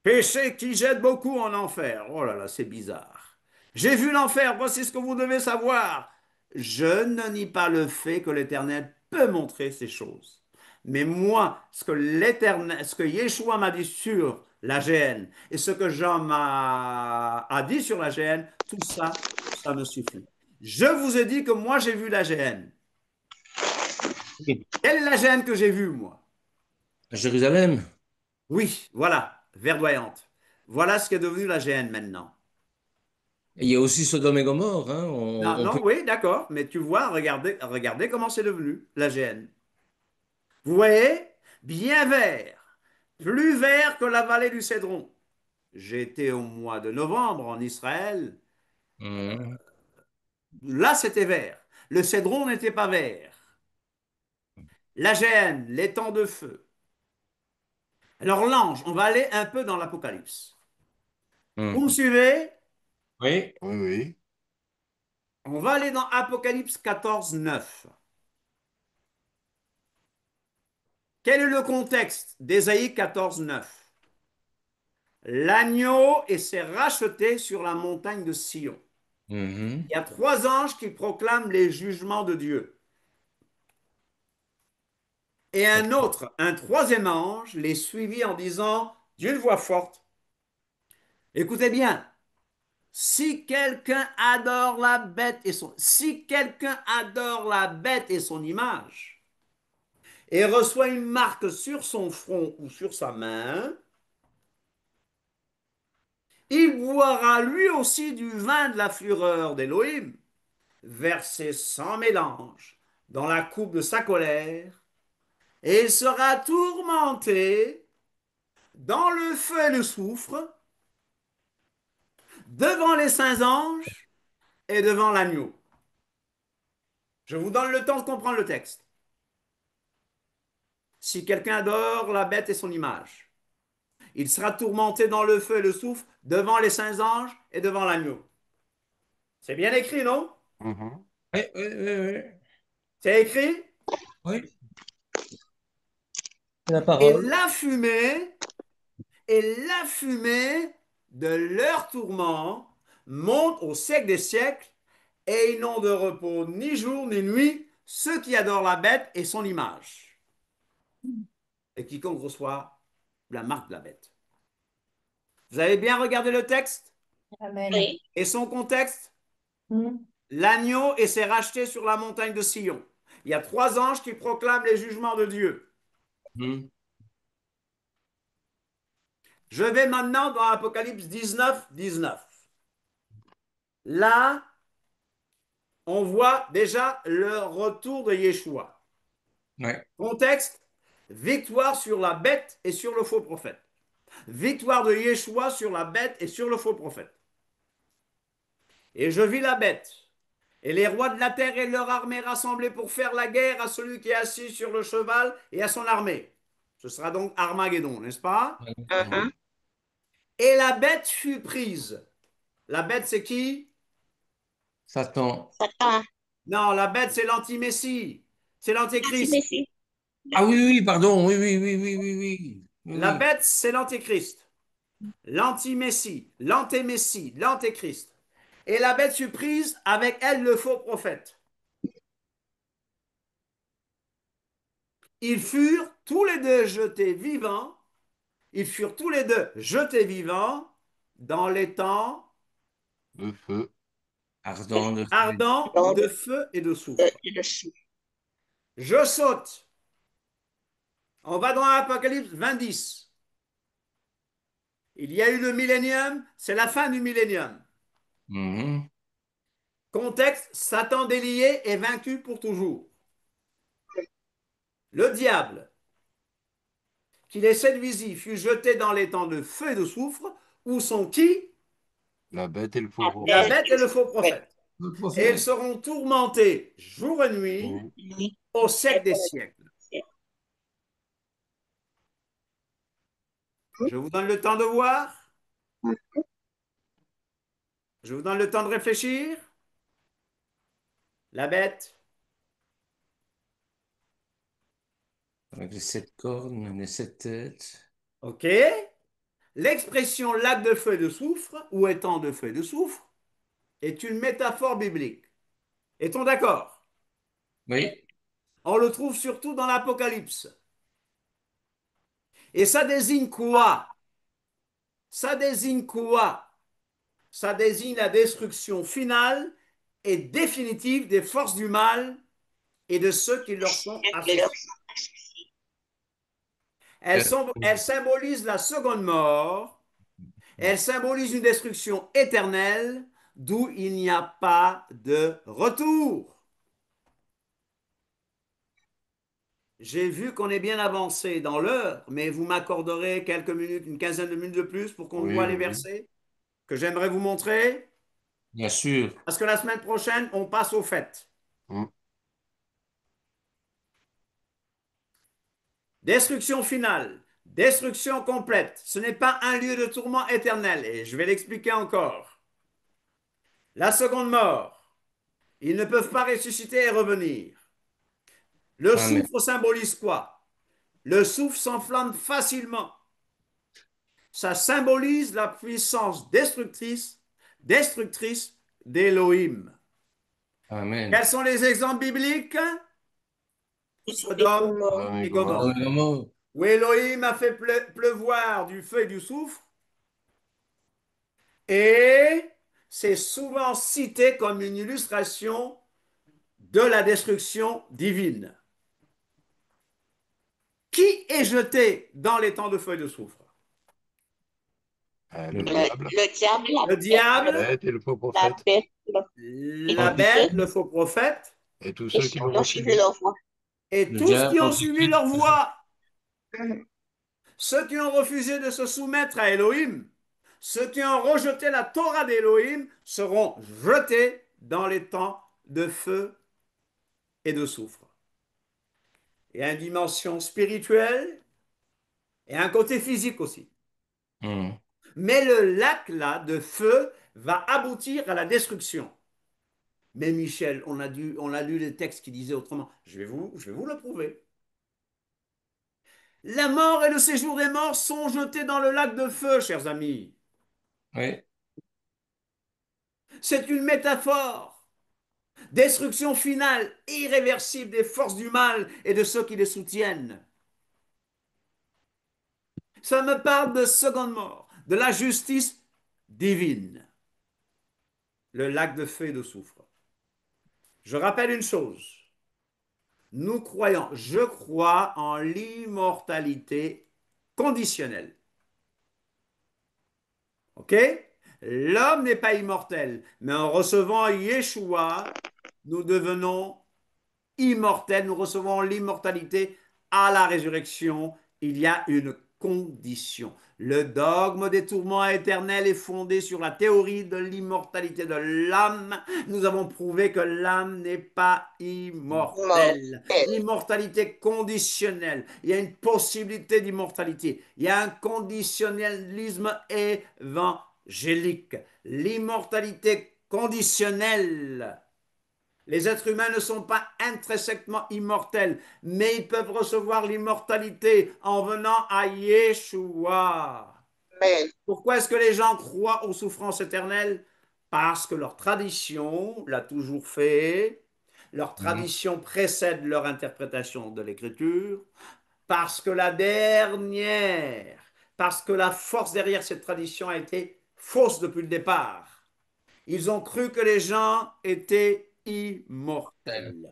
Péché qui jette beaucoup en enfer. Oh là là, c'est bizarre. J'ai vu l'enfer, voici ce que vous devez savoir. Je ne nie pas le fait que l'Éternel peut montrer ces choses. Mais moi, ce que Yeshua m'a dit sur la GN et ce que Jean a dit sur la GN, tout ça, ça me suffit. Je vous ai dit que moi, j'ai vu la GN. Quelle est la GN que j'ai vue, moi? À Jérusalem. Oui, voilà, verdoyante. Voilà ce qui est devenu la GN maintenant. Et il y a aussi Sodome et Gomorre, hein. Non, On peut... non, oui, d'accord, mais tu vois, regardez comment c'est devenu, la GN. Vous voyez? Bien vert, plus vert que la vallée du Cédron. J'étais au mois de novembre en Israël, Hmm. là c'était vert. Le Cédron n'était pas vert. La GN, l'étang de feu. Alors l'ange, on va aller un peu dans l'Apocalypse. Vous me Hmm. suivez? Oui. Oui, oui. On va aller dans Apocalypse 14, 9. Quel est le contexte d'Ésaïe 14, 9? L'agneau et s'est racheté sur la montagne de Sion. Mhm. Il y a trois anges qui proclament les jugements de Dieu. Et un troisième ange, les suivit en disant d'une voix forte, écoutez bien, si quelqu'un adore la bête et son image, et reçoit une marque sur son front ou sur sa main, il boira lui aussi du vin de la fureur d'Élohim, versé sans mélange dans la coupe de sa colère, et il sera tourmenté dans le feu et le soufre, devant les saints anges et devant l'agneau. Je vous donne le temps de comprendre le texte. Si quelqu'un adore la bête et son image, il sera tourmenté dans le feu et le soufre, devant les saints anges et devant l'agneau. C'est bien écrit, non? Mhm. Oui, oui, oui, oui. C'est écrit. Oui. La Et parole. la fumée, et la fumée de leur tourment monte au siècle des siècles, et ils n'ont de repos ni jour ni nuit, ceux qui adorent la bête et son image. Et quiconque reçoit la marque de la bête. Vous avez bien regardé le texte Amen. Oui. et son contexte? Hmm. L'agneau et s'est racheté sur la montagne de Sion. Il y a trois anges qui proclament les jugements de Dieu. Hmm. Je vais maintenant dans Apocalypse 19, 19. Là, on voit déjà le retour de Yeshua. Ouais. Contexte, victoire sur la bête et sur le faux prophète. Victoire de Yeshua sur la bête et sur le faux prophète. Et je vis la bête et les rois de la terre et leur armée rassemblés pour faire la guerre à celui qui est assis sur le cheval et à son armée. Ce sera donc Armageddon, n'est-ce pas? Mhm. Et la bête fut prise. La bête, c'est qui? Satan. Satan. Non, la bête, c'est l'anti-messie. C'est Merci, l'antéchrist. Messi. Ah oui, oui, pardon. Oui, oui, oui, oui, oui, oui. Oui, La oui. bête, c'est l'antéchrist. L'anti-messie, l'antémessie, l'antéchrist. Et la bête fut prise avec elle le faux prophète. Ils furent tous les deux jetés vivants. Ils furent tous les deux jetés vivants dans les temps Le feu. Ardent de feu. ardents Dans de feu et de le, soufre. le chou. Je saute. On va dans Apocalypse 20, 10. Il y a eu le millénium, c'est la fin du millénium. Mhm. Contexte, Satan délié est vaincu pour toujours. Le diable, qui les séduisit, fut jeté dans les temps de feu et de soufre, où sont qui? La bête et le faux La prophète. bête et le faux prophète. Le Et ils prophète. seront tourmentés jour et nuit Mhm. au siècle des siècles. Je vous donne le temps de voir. Je vous donne le temps de réfléchir. La bête. Avec les 7 cornes, les 7 têtes. OK. L'expression lac de feu et de soufre, ou étang de feu et de soufre, est une métaphore biblique. Est-on d'accord? Oui. On le trouve surtout dans l'Apocalypse. Et ça désigne quoi? Ça désigne quoi? Ça désigne la destruction finale et définitive des forces du mal et de ceux qui leur sont associés. Elle symbolise la seconde mort, elle symbolise une destruction éternelle d'où il n'y a pas de retour. J'ai vu qu'on est bien avancé dans l'heure, mais vous m'accorderez quelques minutes, une quinzaine de minutes de plus pour qu'on Oui, voit les oui, oui. versets que j'aimerais vous montrer, Bien sûr. parce que la semaine prochaine, on passe aux fêtes. Mhm. Destruction finale, destruction complète. Ce n'est pas un lieu de tourment éternel, et je vais l'expliquer encore. La seconde mort, ils ne peuvent pas ressusciter et revenir. Le Amen. soufre symbolise quoi? Le soufre s'enflamme facilement. Ça symbolise la puissance destructrice d'Élohim. Amen. Quels sont les exemples bibliques? Et Sodome comment? Sodome et et Gomorrhe. Gomorrhe, où Elohim a fait pleuvoir du feu et du soufre, et c'est souvent cité comme une illustration de la destruction divine. Qui est jeté dans les temps de feu et de soufre? Le Le diable, Le diable, Le la diable, bête et le faux la prophète. bête, la bête, le faux prophète, Et tous et ceux ceux qui qui l'ont ont suivi refusé. leur voie. et le tous diable, qui ont suivi l'antichrist. leur voie. Mhm. Ceux qui ont refusé de se soumettre à Elohim, ceux qui ont rejeté la Torah d'Elohim seront jetés dans les temps de feu et de soufre. Il y a une dimension spirituelle et un côté physique aussi. Mhm. Mais le lac là de feu va aboutir à la destruction. Mais Michel, on a lu les textes qui disaient autrement. Je vais vous le prouver. La mort et le séjour des morts sont jetés dans le lac de feu, chers amis. Oui. C'est une métaphore. Destruction finale, irréversible des forces du mal et de ceux qui les soutiennent. Ça me parle de seconde mort, de la justice divine, le lac de feu et de soufre. Je rappelle une chose, nous croyons, je crois en l'immortalité conditionnelle. OK? L'homme n'est pas immortel, mais en recevant Yeshua, nous devenons immortel, nous recevons l'immortalité à la résurrection. Il y a une condition. Le dogme des tourments éternels est fondé sur la théorie de l'immortalité de l'âme. Nous avons prouvé que l'âme n'est pas immortelle. Mortel. Immortalité conditionnelle. Il y a une possibilité d'immortalité. Il y a un conditionnalisme évangélique. L'immortalité conditionnelle, les êtres humains ne sont pas intrinsèquement immortels, mais ils peuvent recevoir l'immortalité en venant à Yeshua. Amen. Pourquoi est-ce que les gens croient aux souffrances éternelles? Parce que leur tradition l'a toujours fait, leur Mhm. tradition précède leur interprétation de l'écriture, parce que la dernière, parce que la force derrière cette tradition a été fausse depuis le départ. Ils ont cru que les gens étaient immortels.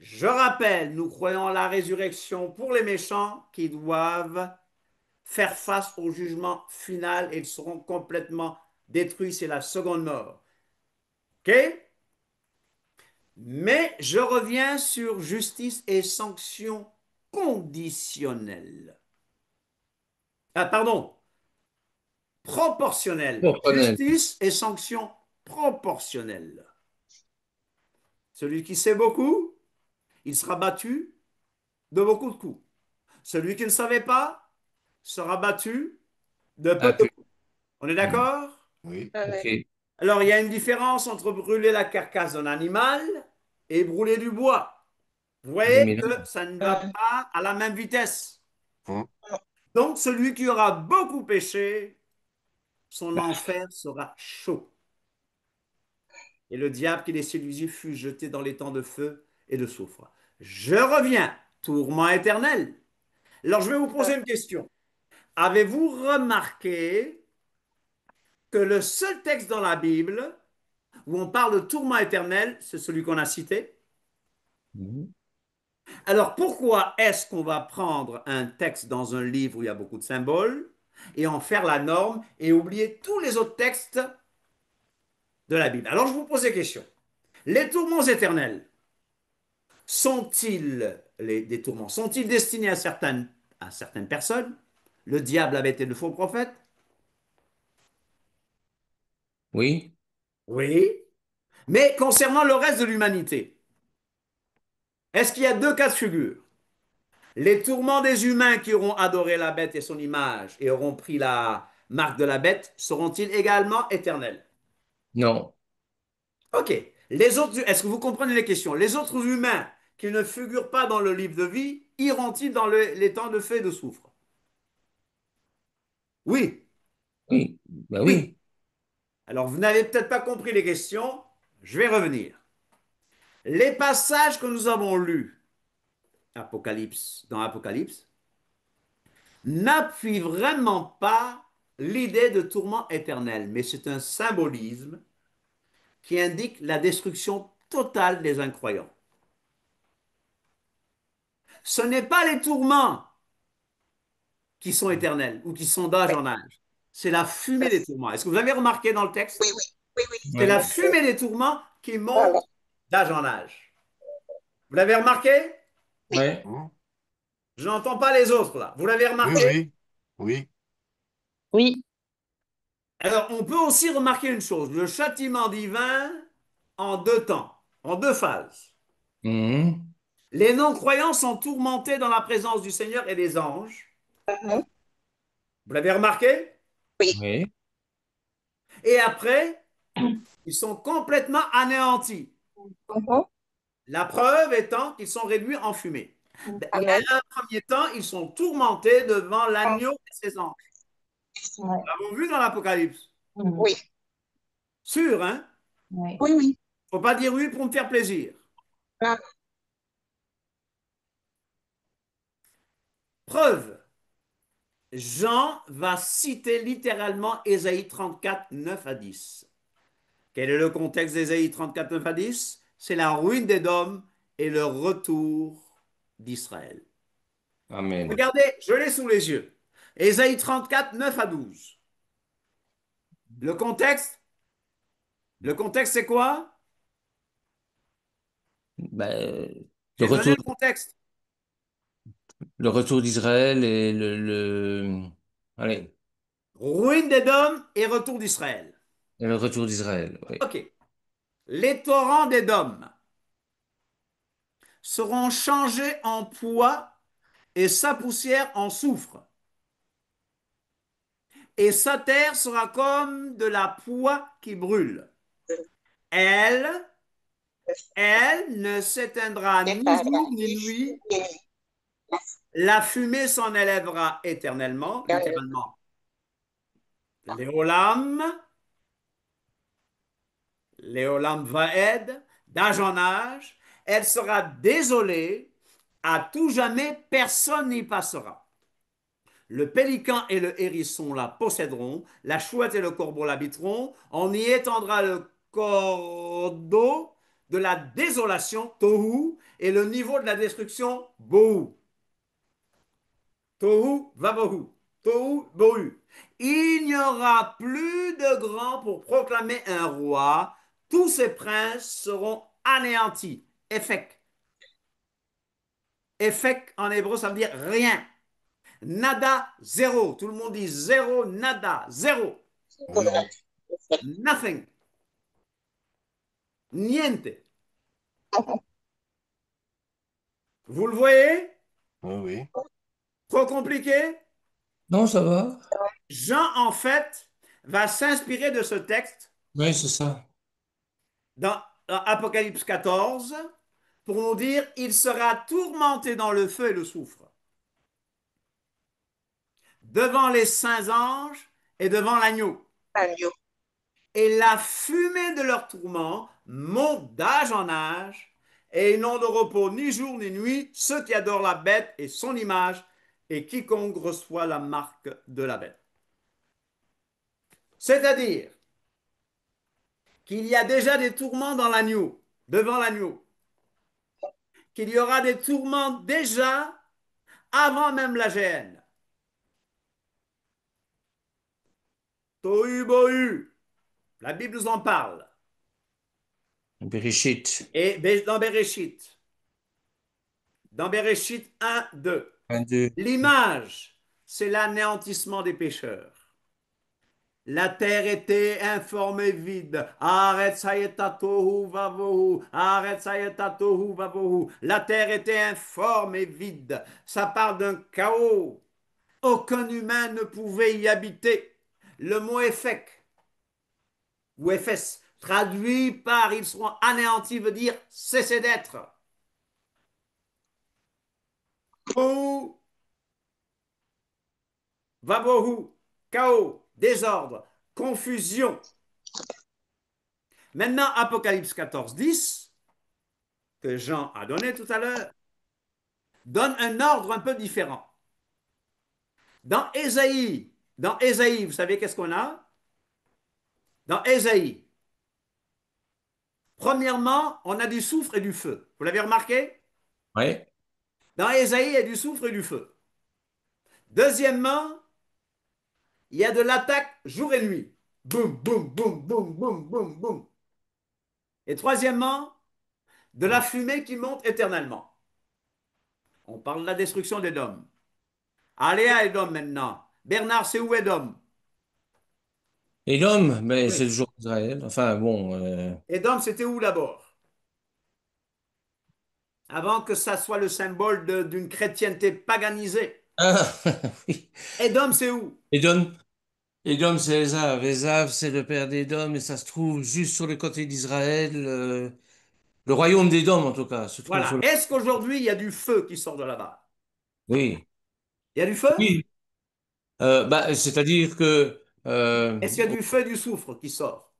Je rappelle, nous croyons à la résurrection pour les méchants qui doivent faire face au jugement final et ils seront complètement détruits. C'est la seconde mort. OK? Mais je reviens sur justice et sanction conditionnelle. Ah, pardon, proportionnelle. Comprenez. Justice et sanction proportionnelle. Celui qui sait beaucoup, il sera battu de beaucoup de coups. Celui qui ne savait pas sera battu de peu Un de peu. coups. On est Hmm. d'accord? Oui. Ok. Alors, il y a une différence entre brûler la carcasse d'un animal et brûler du bois. Vous voyez Mais que non. ça ne va pas à la même vitesse. Hmm. Donc, celui qui aura beaucoup péché, son enfer sera chaud. Et le diable qui les séduisit fut jeté dans les temps de feu et de soufre. Je reviens, tourment éternel. Alors, je vais vous poser une question. Avez-vous remarqué que le seul texte dans la Bible où on parle de tourment éternel, c'est celui qu'on a cité? Mhm. Alors, pourquoi est-ce qu'on va prendre un texte dans un livre où il y a beaucoup de symboles et en faire la norme et oublier tous les autres textes de la Bible? Alors, je vous pose des questions. Les tourments éternels, des tourments, sont-ils destinés à certaines personnes? Le diable avait été le faux prophète? Oui. Oui. Mais concernant le reste de l'humanité, est-ce qu'il y a deux cas de figure? Les tourments des humains qui auront adoré la bête et son image et auront pris la marque de la bête seront-ils également éternels? Non. Ok. Les autres, est-ce que vous comprenez les questions? Les autres humains qui ne figurent pas dans le livre de vie iront-ils dans les temps de feu et de soufre? Oui, Oui. Ben oui. oui. Alors, vous n'avez peut-être pas compris les questions. Je vais revenir. Les passages que nous avons lus dans Apocalypse n'appuient vraiment pas l'idée de tourment éternel, mais c'est un symbolisme qui indique la destruction totale des incroyants. Ce n'est pas les tourments qui sont éternels ou qui sont d'âge en âge. C'est la fumée des tourments. Est-ce que vous avez remarqué dans le texte? Oui, oui, oui, oui. C'est la Ouais. fumée des tourments qui monte Voilà. d'âge en âge. Vous l'avez remarqué? Ouais. Hmm. Je n'entends pas les autres là. Vous l'avez Oui, remarqué? oui. Oui. Oui. Alors, on peut aussi remarquer une chose, le châtiment divin en deux temps, en deux phases. Mhm. Les non-croyants sont tourmentés dans la présence du Seigneur et des anges. Mhm. Vous l'avez remarqué? Oui. Oui. Et après, ils sont complètement anéantis. Mhm. La preuve étant qu'ils sont réduits en fumée. À Amen. un premier temps, ils sont tourmentés devant Ah, l'agneau et ses anges. Ouais. Nous l'avons vu dans l'Apocalypse. Mhm. oui, Sûr, hein? Ouais. oui, oui. Faut pas dire oui pour me faire plaisir. Ah, Preuve. Jean va citer littéralement Ésaïe 34, 9 à 10. Quel est le contexte d'Ésaïe 34, 9 à 10? C'est la ruine d'Édom et le retour d'Israël. Amen. Regardez, je l'ai sous les yeux. Ésaïe 34, 9 à 12. Le contexte, le contexte c'est quoi? Ben, J'ai donné le contexte. le retour d'Israël et allez, Ruine d'Édom et retour d'Israël. et le retour d'Israël. Oui. OK. Les torrents d'Édom seront changés en poids et sa poussière en soufre. Et sa terre sera comme de la poix qui brûle. Elle, elle ne s'éteindra c'est ni pas jour grave. ni nuit. Oui, La fumée s'en élèvera éternellement, oui. littéralement. Léolam, Léolam Vaed, d'âge en âge, elle sera désolée, à tout jamais, personne n'y passera. Le pélican et le hérisson la posséderont, la chouette et le corbeau l'habiteront, on y étendra le cordeau de la désolation, Tohu, et le niveau de la destruction, Bohu. Tohu, Vabohu. Tohu bohu. Il n'y aura plus de grand pour proclamer un roi. Tous ses princes seront anéantis. Effect. Effect en hébreu, ça veut dire rien. Nada, zéro. Tout le monde dit zéro, nada, zéro. Zéro. Nothing. Niente. Vous le voyez? Oui, oui. Trop compliqué? Non, ça va. Jean, en fait, va s'inspirer de ce texte Oui, c'est ça. dans Apocalypse 14 pour nous dire il sera tourmenté dans le feu et le soufre, devant les saints anges et devant l'agneau. Agneau. Et la fumée de leur tourment monte d'âge en âge, et ils n'ont de repos ni jour ni nuit, ceux qui adorent la bête et son image, et quiconque reçoit la marque de la bête. C'est-à-dire qu'il y a déjà des tourments dans l'agneau, devant l'agneau, qu'il y aura des tourments déjà avant même la gêne. Tohu bohu, la Bible nous en parle. Bereshit. Et dans Bereshit 1, 2, 22. l'image, c'est l'anéantissement des pécheurs. La terre était informe et vide. La terre était informe et vide. Ça parle d'un chaos. Aucun humain ne pouvait y habiter. Le mot Ephek ou Ephes, traduit par ils seront anéantis, veut dire cesser d'être. Ou Vabohu, chaos, désordre, confusion. Maintenant, Apocalypse 14, 10, que Jean a donné tout à l'heure, donne un ordre un peu différent. Dans Ésaïe, vous savez qu'est-ce qu'on a? Dans Ésaïe, premièrement, on a du soufre et du feu. Vous l'avez remarqué? Oui. Dans Ésaïe, il y a du soufre et du feu. Deuxièmement, il y a de l'attaque jour et nuit. Boum, boum, boum, boum, boum, boum, boum. Et troisièmement, de la fumée qui monte éternellement. On parle de la destruction d'Édom. Allez à Édom maintenant. Bernard, c'est où Édom? Et l'homme, mais Oui. c'est le jour d'Israël. Enfin, bon. Édom, c'était où d'abord? Avant que ça soit le symbole d'une chrétienté paganisée. Ah, oui. Édom, c'est où? Édom, Édom, c'est Ésav. Ésav, c'est le père d'Édom, et ça se trouve juste sur le côté d'Israël. Le royaume d'Édom, en tout cas, se trouve Voilà. sur le... Est-ce qu'aujourd'hui, il y a du feu qui sort de là-bas? Oui. Il y a du feu? Oui. Bah, c'est-à-dire que... Est-ce qu'il y a du feu et du soufre qui sort?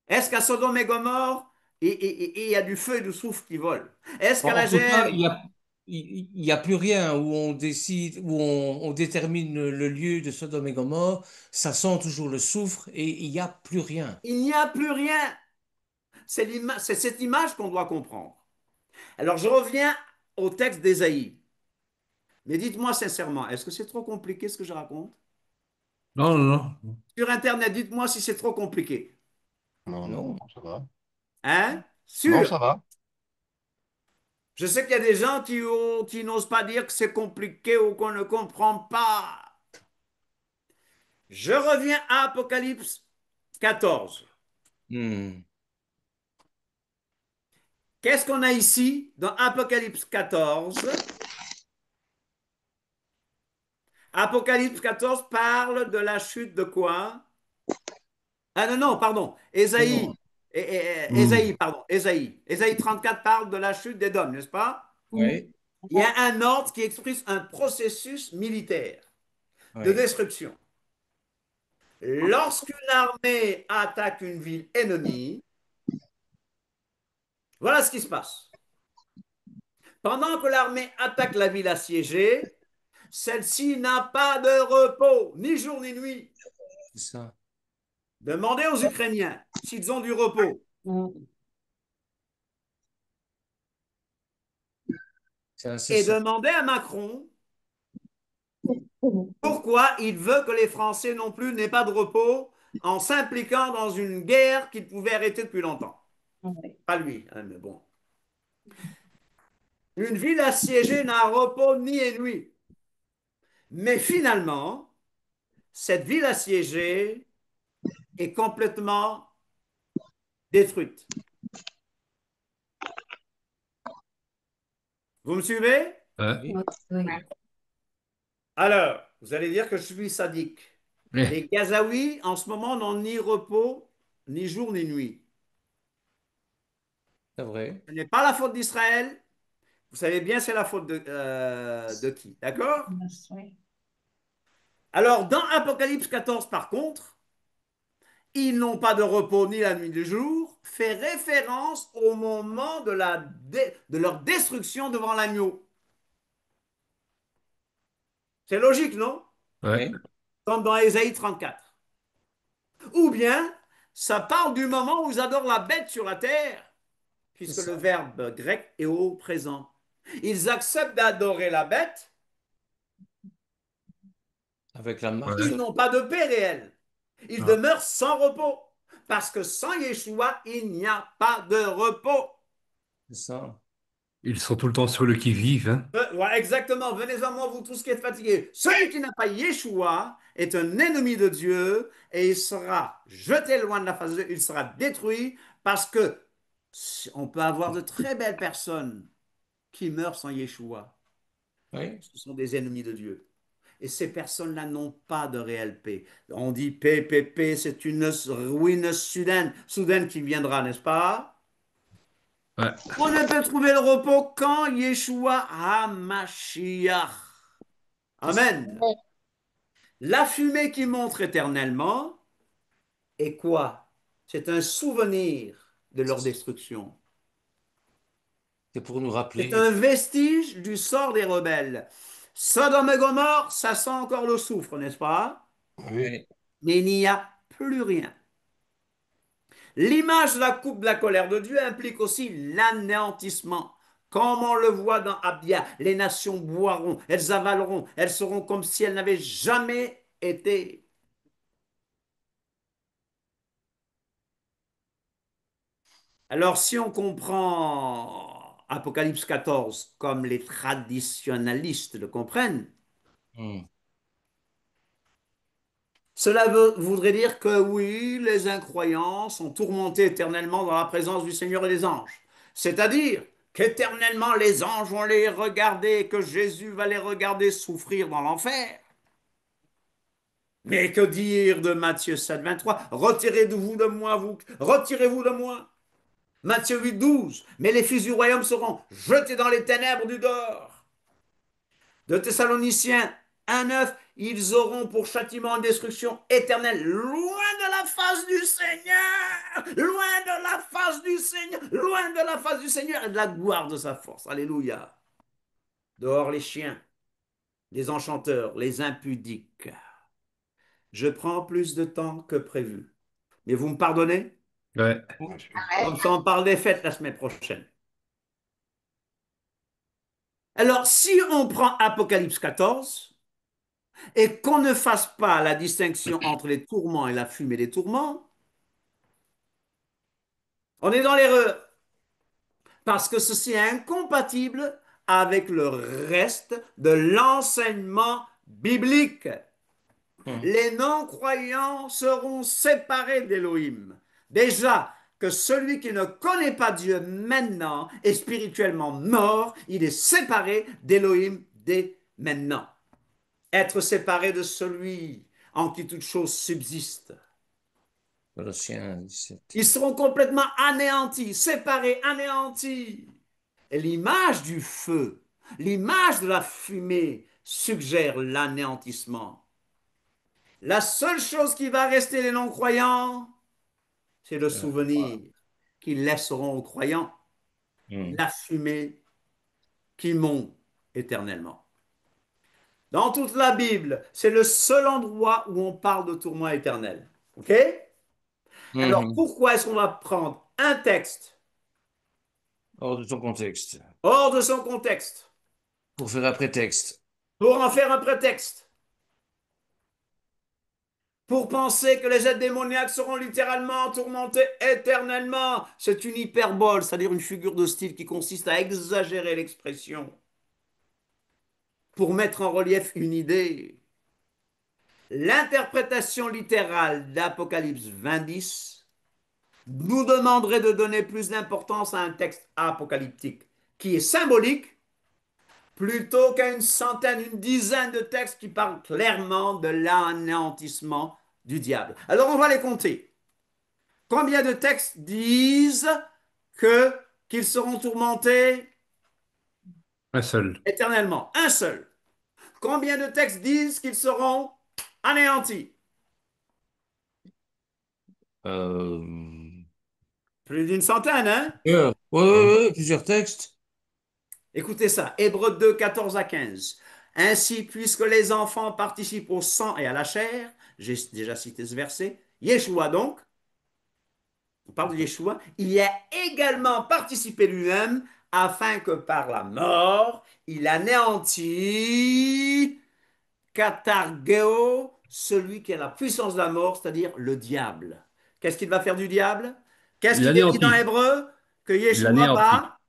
Est-ce qu'à Sodome et Gomorre, il y a du feu et du soufre qui volent? Est-ce qu'à en la tout cas, Gêne, il y a plus rien où on décide, où on détermine le lieu de Sodome et Gomorre. Ça sent toujours le soufre et il n'y a plus rien. il n'y a plus rien? C'est cette image qu'on doit comprendre. Alors, je reviens au texte d'Ésaïe. Mais dites-moi sincèrement, est-ce que c'est trop compliqué ce que je raconte? Non, non, non. Sur Internet, dites-moi si c'est trop compliqué. Non, non, Non. non, ça va. Hein? Non, Sûr? ça va. Je sais qu'il y a des gens qui n'osent pas dire que c'est compliqué ou qu'on ne comprend pas. Je reviens à Apocalypse 14. Hmm. Qu'est-ce qu'on a ici dans Apocalypse 14? Apocalypse 14 parle de la chute de quoi? Ah non, non, pardon. Non. Hmm. Ésaïe 34 parle de la chute d'Édom, n'est-ce pas? Oui, Il y a un ordre qui exprime un processus militaire de oui, destruction. Lorsqu'une armée attaque une ville ennemie, voilà ce qui se passe. Pendant que l'armée attaque la ville assiégée, celle-ci n'a pas de repos, ni jour ni nuit. c'est ça. Demandez aux Ukrainiens s'ils ont du repos. C'est Et incessant. demandez à Macron Pourquoi il veut que les Français non plus n'aient pas de repos en s'impliquant dans une guerre qu'ils pouvaient arrêter depuis longtemps? Oui. Pas lui, hein, mais bon. Une ville assiégée n'a repos ni et nuit. Mais finalement, cette ville assiégée est complètement détruite. Vous me suivez? Oui. Oui. Alors, vous allez dire que je suis sadique. Les Gazaouis, en ce moment, n'ont ni repos, ni jour, ni nuit. C'est vrai. Ce n'est pas la faute d'Israël. Vous savez bien, c'est la faute de qui? D'accord? Oui. Alors, dans Apocalypse 14, par contre, ils n'ont pas de repos ni la nuit ni le jour, fait référence au moment de leur destruction devant l'agneau. C'est logique, non? Oui. Comme dans Ésaïe 34. Ou bien, ça parle du moment où ils adorent la bête sur la terre, C'est puisque le ça. verbe grec est au présent. Ils acceptent d'adorer la bête, Avec la marque ils sur. n'ont pas de paix réelle. Ils Ah. demeurent sans repos. Parce que sans Yeshua, il n'y a pas de repos. C'est ça. Ils sont tout le temps sur le qui-vive, hein. Voilà, exactement. Venez à moi, vous tous qui êtes fatigués. Celui qui n'a pas Yeshua est un ennemi de Dieu et il sera jeté loin de la face de Dieu. Il sera détruit parce que on peut avoir de très belles personnes qui meurent sans Yeshua. Oui. Ce sont des ennemis de Dieu. Et ces personnes-là n'ont pas de réelle paix. On dit paix, paix, paix, c'est une ruine soudaine qui viendra, n'est-ce pas? Ouais. On ne peut trouver le repos quand Yeshua HaMashiach. C'est ça. Amen. La fumée qui montre éternellement est quoi? C'est un souvenir de leur destruction. C'est pour nous C'est rappeler. un vestige du sort des rebelles. Sodome et Gomorre, ça sent encore le soufre, n'est-ce pas? Oui. Oui. Mais il n'y a plus rien. L'image de la coupe de la colère de Dieu implique aussi l'anéantissement. Comme on le voit dans Abia, les nations boiront, elles avaleront, elles seront comme si elles n'avaient jamais été. Alors, si on comprend Apocalypse 14 comme les traditionalistes le comprennent, Hmm. cela voudrait dire que oui, les incroyants sont tourmentés éternellement dans la présence du Seigneur et des anges. C'est-à-dire qu'éternellement les anges vont les regarder, que Jésus va les regarder souffrir dans l'enfer. Mais que dire de Matthieu 7, 23? Retirez-vous de moi, vous, retirez-vous de moi. Matthieu 8, 12. Mais les fils du royaume seront jetés dans les ténèbres du dehors. De Thessaloniciens 1, 9. Ils auront pour châtiment une destruction éternelle, loin de la face du Seigneur, loin de la face du Seigneur, loin de la face du Seigneur et de la gloire de sa force. Alléluia. Dehors les chiens, les enchanteurs, les impudiques. Je prends plus de temps que prévu. Mais vous me pardonnez? Ouais. Bien sûr. Comme ça, on parle des fêtes la semaine prochaine. Alors, si on prend Apocalypse 14 et qu'on ne fasse pas la distinction entre les tourments et la fumée des tourments, on est dans l'erreur parce que ceci est incompatible avec le reste de l'enseignement biblique. Hmm. Les non-croyants seront séparés d'Élohim. Déjà que celui qui ne connaît pas Dieu maintenant est spirituellement mort, il est séparé d'Élohim dès maintenant. Être séparé de celui en qui toute chose subsiste. Colossiens 17. Ils seront complètement anéantis, séparés, anéantis. Et l'image du feu, l'image de la fumée suggère l'anéantissement. La seule chose qui va rester les non-croyants, c'est le souvenir qu'ils laisseront aux croyants, Hmm. la fumée qui monte éternellement. Dans toute la Bible, c'est le seul endroit où on parle de tourment éternel. OK? Alors, Mhm. pourquoi est-ce qu'on va prendre un texte Hors de son contexte. hors de son contexte? Pour faire un prétexte. pour en faire un prétexte, pour penser que les êtres démoniaques seront littéralement tourmentés éternellement. C'est une hyperbole, c'est-à-dire une figure de style qui consiste à exagérer l'expression pour mettre en relief une idée. L'interprétation littérale d'Apocalypse 20:10 nous demanderait de donner plus d'importance à un texte apocalyptique qui est symbolique plutôt qu'à une centaine, une dizaine de textes qui parlent clairement de l'anéantissement du diable. Alors on va les compter. Combien de textes disent que qu'ils seront tourmentés Un seul. éternellement? Un seul. Combien de textes disent qu'ils seront anéantis? Euh, Plus d'une centaine, hein? Hein. plusieurs textes. Écoutez ça, Hébreux 2, 14 à 15. Ainsi, puisque les enfants participent au sang et à la chair, j'ai déjà cité ce verset, Yeshua donc, on parle de Yeshua, il y a également participé lui-même afin que par la mort, il anéantit katargeo, celui qui a la puissance de la mort, c'est-à-dire le diable. Qu'est-ce qu'il va faire du diable? Qu'est-ce Il qu'il est dit dans l'anéantit. Hébreu? Que Il Yeshua l'anéantit. va?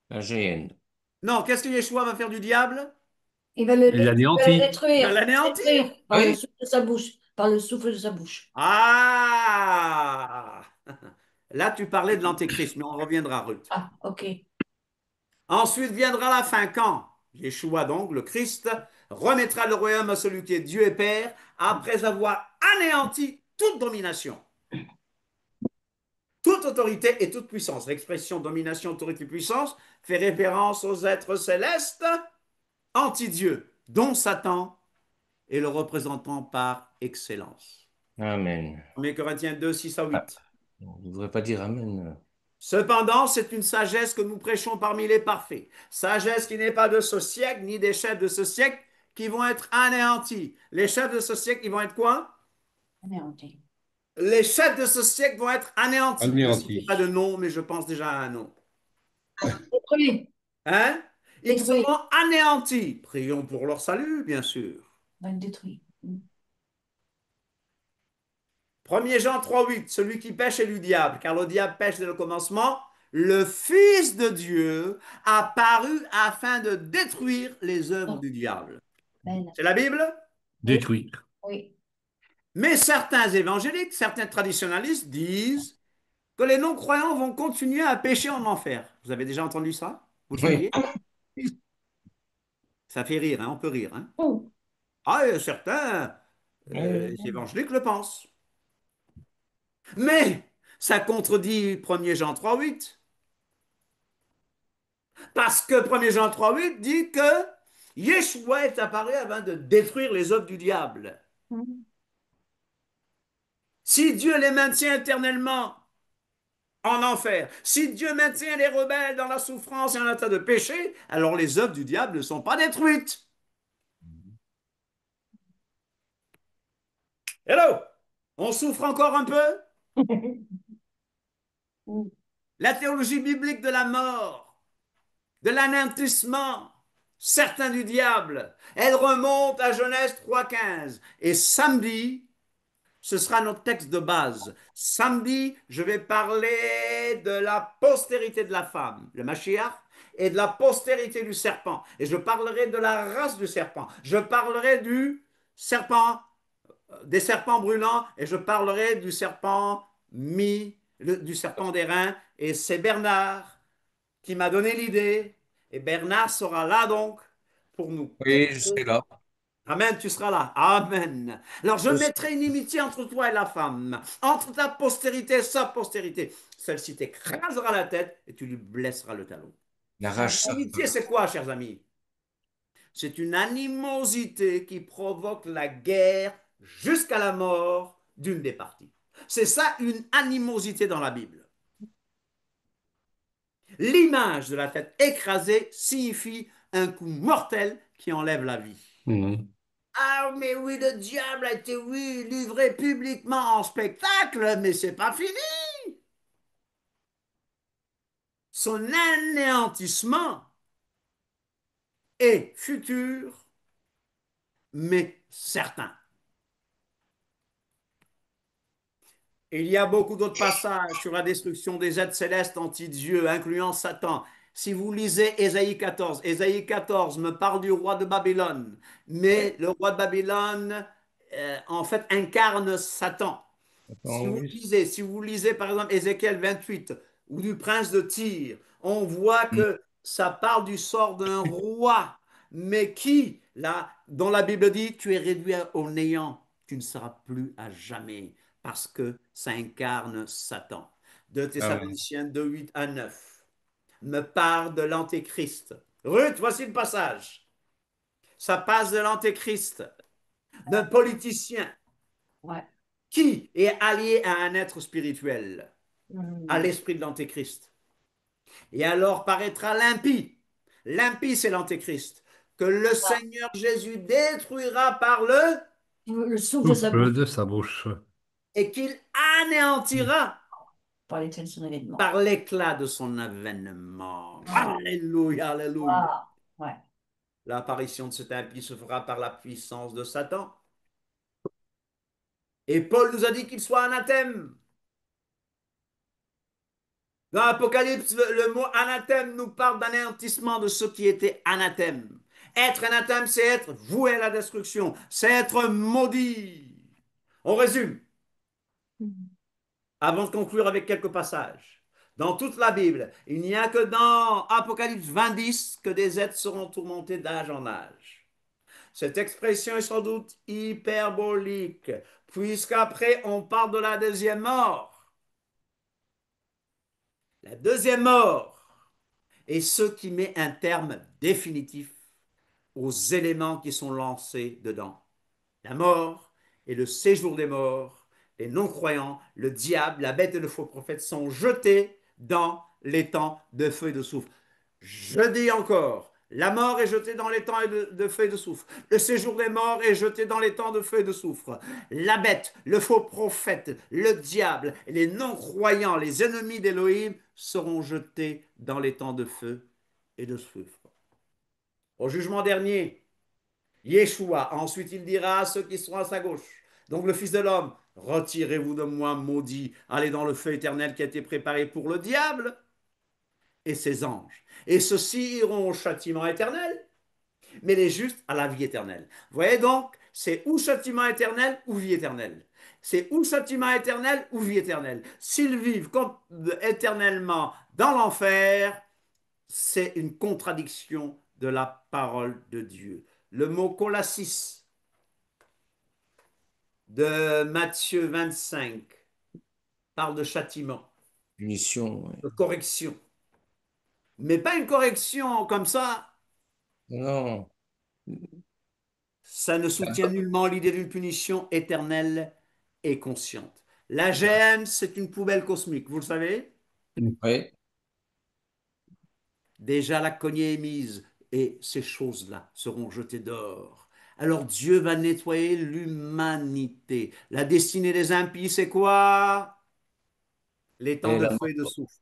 La GN. Non, qu'est-ce que Yeshua va faire du diable? Il Il va le l'anéantit. Il va détruire. l'anéantir. Détruire par le Oui. souffle de sa bouche. Par le souffle de sa bouche. Ah! Là, tu parlais de l'antéchrist, mais on reviendra, Ruth. Ah, ok. Ensuite viendra la fin, quand Yeshua, donc, le Christ, remettra le royaume à celui qui est Dieu et Père, après avoir anéanti toute domination, toute autorité et toute puissance. L'expression domination, autorité, puissance fait référence aux êtres célestes anti-Dieu, dont Satan est le représentant par excellence. Amen. 1 Corinthiens 2, 6 à Ah, 8. on ne devrait pas dire Amen. Cependant, c'est une sagesse que nous prêchons parmi les parfaits. Sagesse qui n'est pas de ce siècle, ni des chefs de ce siècle, qui vont être anéantis. Les chefs de ce siècle, ils vont être quoi? Anéanti. Les chefs de ce siècle vont être anéantis. Je ne citerai pas de Anéanti. nom, mais je pense déjà à un nom. Détruit. Hein? Ils Détruit. seront anéantis. Prions pour leur salut, bien sûr. Va être détruit. 1er Jean 3,8, celui qui pêche est du diable, car le diable pêche dès le commencement. Le Fils de Dieu a paru afin de détruire les œuvres Oh, du diable. ben, C'est la Bible? oui, Détruit. oui. Mais certains évangéliques, certains traditionalistes disent que les non-croyants vont continuer à pécher en enfer. Vous avez déjà entendu ça? Vous le Oui. saviez? Ça fait rire, hein? On peut rire, hein? Oh, Ah, et certains Oui. évangéliques le pensent. Mais ça contredit 1er Jean 3,8. Parce que 1er Jean 3,8 dit que Yeshua est apparu afin de détruire les œuvres du diable. Si Dieu les maintient éternellement en enfer, si Dieu maintient les rebelles dans la souffrance et en état de péché, alors les œuvres du diable ne sont pas détruites. Hello? On souffre encore un peu? La théologie biblique de la mort, de l'anéantissement certain du diable, elle remonte à Genèse 3,15. Et samedi, ce sera notre texte de base. Samedi, je vais parler de la postérité de la femme, le Mashiach, et de la postérité du serpent. Et je parlerai de la race du serpent. Je parlerai du serpent, des serpents brûlants, et je parlerai du serpent du serpent d'airain. Et c'est Bernard qui m'a donné l'idée. Et Bernard sera là donc pour nous. Oui, je serai là. Amen, tu seras là. Amen. Alors je mettrai une inimitié entre toi et la femme, entre ta postérité et sa postérité. Celle-ci t'écrasera la tête et tu lui blesseras le talon. La rage L'amitié, Satan. c'est quoi, chers amis? C'est une animosité qui provoque la guerre jusqu'à la mort d'une des parties. C'est ça une animosité dans la Bible. L'image de la tête écrasée signifie un coup mortel qui enlève la vie. Mhm. Ah, mais oui, le diable a été, oui, livré publiquement en spectacle, mais c'est pas fini. Son anéantissement est futur, mais certain. Il y a beaucoup d'autres passages sur la destruction des êtres célestes anti-Dieu, incluant Satan. Si vous lisez Ésaïe 14 me parle du roi de Babylone, mais le roi de Babylone, en fait, incarne Satan. Oui. Si vous lisez par exemple Ézéchiel 28 ou du prince de Tyr, on voit Mm. que ça parle du sort d'un roi, mais qui, là, dont la Bible dit, tu es réduit au néant, tu ne seras plus à jamais, parce que ça incarne Satan. 2 Ah oui. Thessaloniciens 2, 8 à 9 me parle de l'Antéchrist. Ruth, voici le passage. Ça passe de l'Antéchrist, d'un politicien Ouais. qui est allié à un être spirituel, à Mhm. l'esprit de l'Antéchrist. Et alors paraîtra l'impie. L'impie, c'est l'Antéchrist, que le Seigneur Jésus détruira par Le souffle de sa bouche. Souffle de sa bouche. et qu'il anéantira Par l'éternel son événement. par l'éclat de son avènement. Ah, Alléluia, alléluia. ah, ouais. L'apparition de cet impie se fera par la puissance de Satan. Et Paul nous a dit qu'il soit anathème. Dans l'Apocalypse, le mot anathème nous parle d'anéantissement de ce qui était anathème. Être anathème, c'est être voué à la destruction, c'est être maudit. On résume, Mhm. avant de conclure avec quelques passages. Dans toute la Bible, il n'y a que dans Apocalypse 20 que des êtres seront tourmentés d'âge en âge. Cette expression est sans doute hyperbolique, puisqu'après on parle de la deuxième mort. La deuxième mort est ce qui met un terme définitif aux éléments qui sont lancés dedans. La mort et le séjour des morts, les non-croyants, le diable, la bête et le faux prophète sont jetés dans les temps de feu et de soufre. Je dis encore, la mort est jetée dans les temps de feu et de soufre. Le séjour des morts est jeté dans les temps de feu et de soufre. La bête, le faux prophète, le diable, et les non-croyants, les ennemis d'Élohim seront jetés dans les temps de feu et de soufre. Au jugement dernier, Yeshua, ensuite il dira à ceux qui sont à sa gauche, donc le Fils de l'homme, retirez-vous de moi, maudit, allez dans le feu éternel qui a été préparé pour le diable et ses anges. Et ceux-ci iront au châtiment éternel, mais les justes à la vie éternelle. Vous voyez donc, c'est ou châtiment éternel ou vie éternelle. C'est ou châtiment éternel ou vie éternelle. S'ils vivent éternellement dans l'enfer, c'est une contradiction de la parole de Dieu. Le mot collassis de Matthieu 25 parle de châtiment, Punition, ouais. de correction. Mais pas une correction comme ça. Non. Ça ne soutient nullement l'idée d'une punition éternelle et consciente. La gêne, c'est une poubelle cosmique, vous le savez? Ouais. Déjà la cognée est mise et ces choses-là seront jetées dehors. Alors Dieu va nettoyer l'humanité. La destinée des impies, c'est quoi? Les temps Et de la feu et de mort, souffle.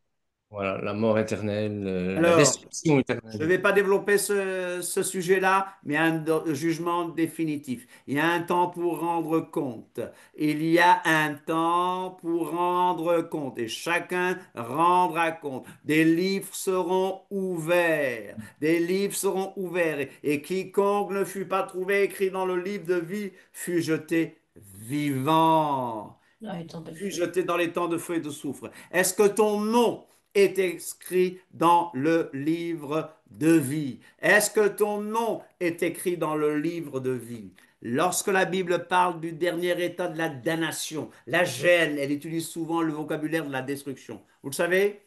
voilà, la mort éternelle, la Alors, destruction je ne éternelle. vais pas développer ce sujet-là, mais il y a un jugement définitif. Il y a un temps pour rendre compte. Il y a un temps pour rendre compte. Et chacun rendra compte. Des livres seront ouverts. Des livres seront ouverts. Et quiconque ne fut pas trouvé écrit dans le livre de vie fut jeté vivant. Dans les temps de Fut feu. jeté dans les temps de feu et de soufre. Est-ce que ton nom est écrit dans le livre de vie? Est-ce que ton nom est écrit dans le livre de vie? Lorsque la Bible parle du dernier état de la damnation, la gêne, elle utilise souvent le vocabulaire de la destruction. Vous le savez?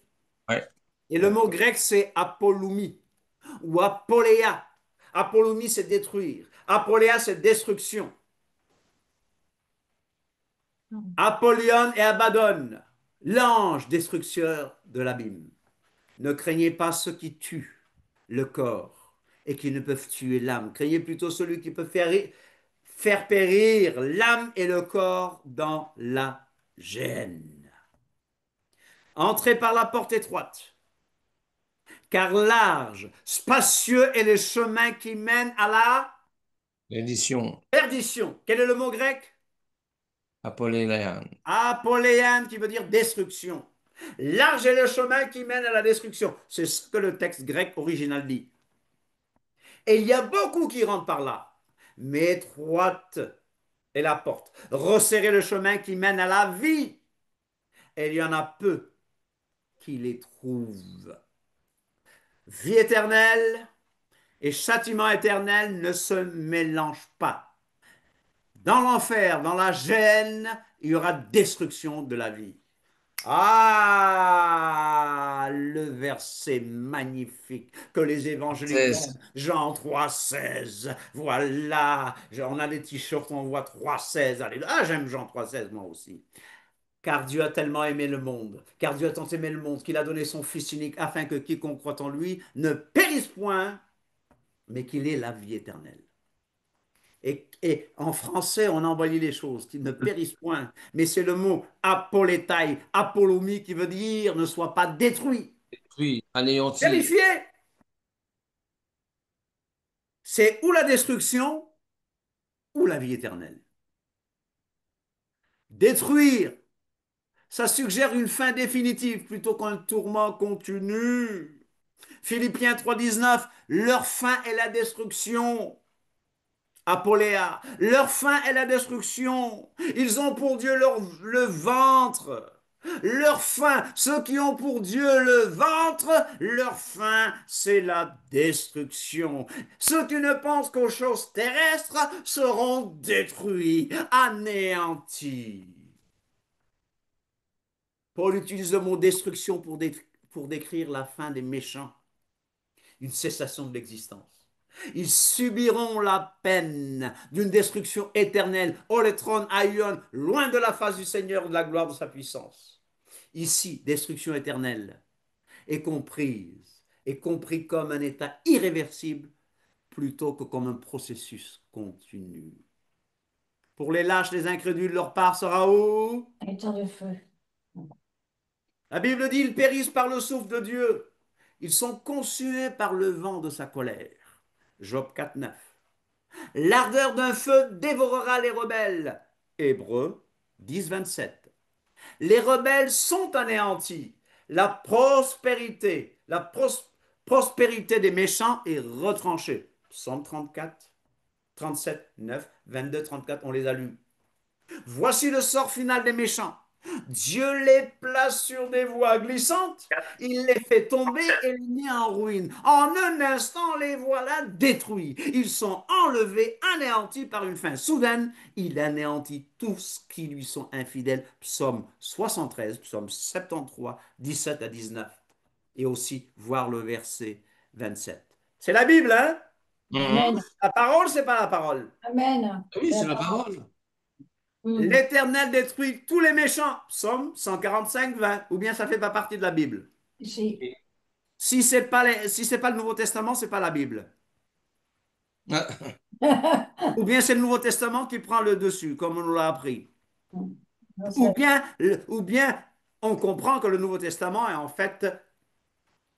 Ouais. Et le mot grec, c'est apolloumie ou apoléa. Apolloumie, c'est détruire. Apoléa, c'est destruction. Mhm. Apollyon et Abaddon, l'ange destructeur de l'abîme. Ne craignez pas ceux qui tuent le corps et qui ne peuvent tuer l'âme. Craignez plutôt celui qui peut faire périr l'âme et le corps dans la gêne. Entrez par la porte étroite, car large, spacieux est le chemin qui mène à la L'édition perdition. Quel est le mot grec? Apolléian. Apoléan, qui veut dire destruction. Large est le chemin qui mène à la destruction. C'est ce que le texte grec original dit. Et il y a beaucoup qui rentrent par là. Mais étroite est la porte. Resserrez le chemin qui mène à la vie. Et il y en a peu qui les trouvent. Vie éternelle et châtiment éternel ne se mélangent pas. Dans l'enfer, dans la gêne, il y aura destruction de la vie. Ah, le verset magnifique que les évangéliques aiment. 16. Jean 3,16. Voilà. On a des t-shirts, on voit 3,16. Allez, ah, j'aime Jean 3,16, moi aussi. Car Dieu a tellement aimé le monde, car Dieu a tant aimé le monde qu'il a donné son Fils unique afin que quiconque croit en lui ne périsse point, mais qu'il ait la vie éternelle. Et en français, on a envoyé les choses, qu'ils ne périssent point. Mais c'est le mot apolétai, apolomie, qui veut dire ne soit pas détruit. Puis, anéanti. Vérifiez. C'est ou la destruction ou la vie éternelle. Détruire, ça suggère une fin définitive plutôt qu'un tourment continu. Philippiens 3,19, leur fin est la destruction. Apoléa, leur fin est la destruction. Ils ont pour Dieu le ventre. Leur fin, ceux qui ont pour Dieu le ventre, leur fin, c'est la destruction. Ceux qui ne pensent qu'aux choses terrestres seront détruits, anéantis. Paul utilise le mot destruction pour décrire la fin des méchants, une cessation de l'existence. Ils subiront la peine d'une destruction éternelle, olétron aion, loin de la face du Seigneur, de la gloire de sa puissance. Ici, destruction éternelle est compris comme un état irréversible plutôt que comme un processus continu. Pour les lâches, les incrédules, leur part sera où? Un temps de feu. La Bible dit, ils périssent par le souffle de Dieu. Ils sont consumés par le vent de sa colère. Job 4,9. L'ardeur d'un feu dévorera les rebelles. Hébreux 10,27. Les rebelles sont anéantis. La prospérité des méchants est retranchée. Psaume 34, 37, 9, 22, 34, on les a lus. Voici le sort final des méchants. Dieu les place sur des voies glissantes, il les fait tomber et les met en ruine. En un instant, les voilà détruits. Ils sont enlevés, anéantis par une fin soudaine. Il anéantit tous qui lui sont infidèles. Psaume 73, psaume 73, 17 à 19. Et aussi voir le verset 27. C'est la Bible, hein? Amen. La parole, c'est pas la parole. Amen. Oui, c'est la parole. L'Éternel détruit tous les méchants. Psaume 145, 20. Ou bien ça fait pas partie de la Bible. Si. Si c'est pas le Nouveau Testament, c'est pas la Bible. Ah, Ou bien c'est le Nouveau Testament qui prend le dessus, comme on nous l'a appris. Ou bien on comprend que le Nouveau Testament est en fait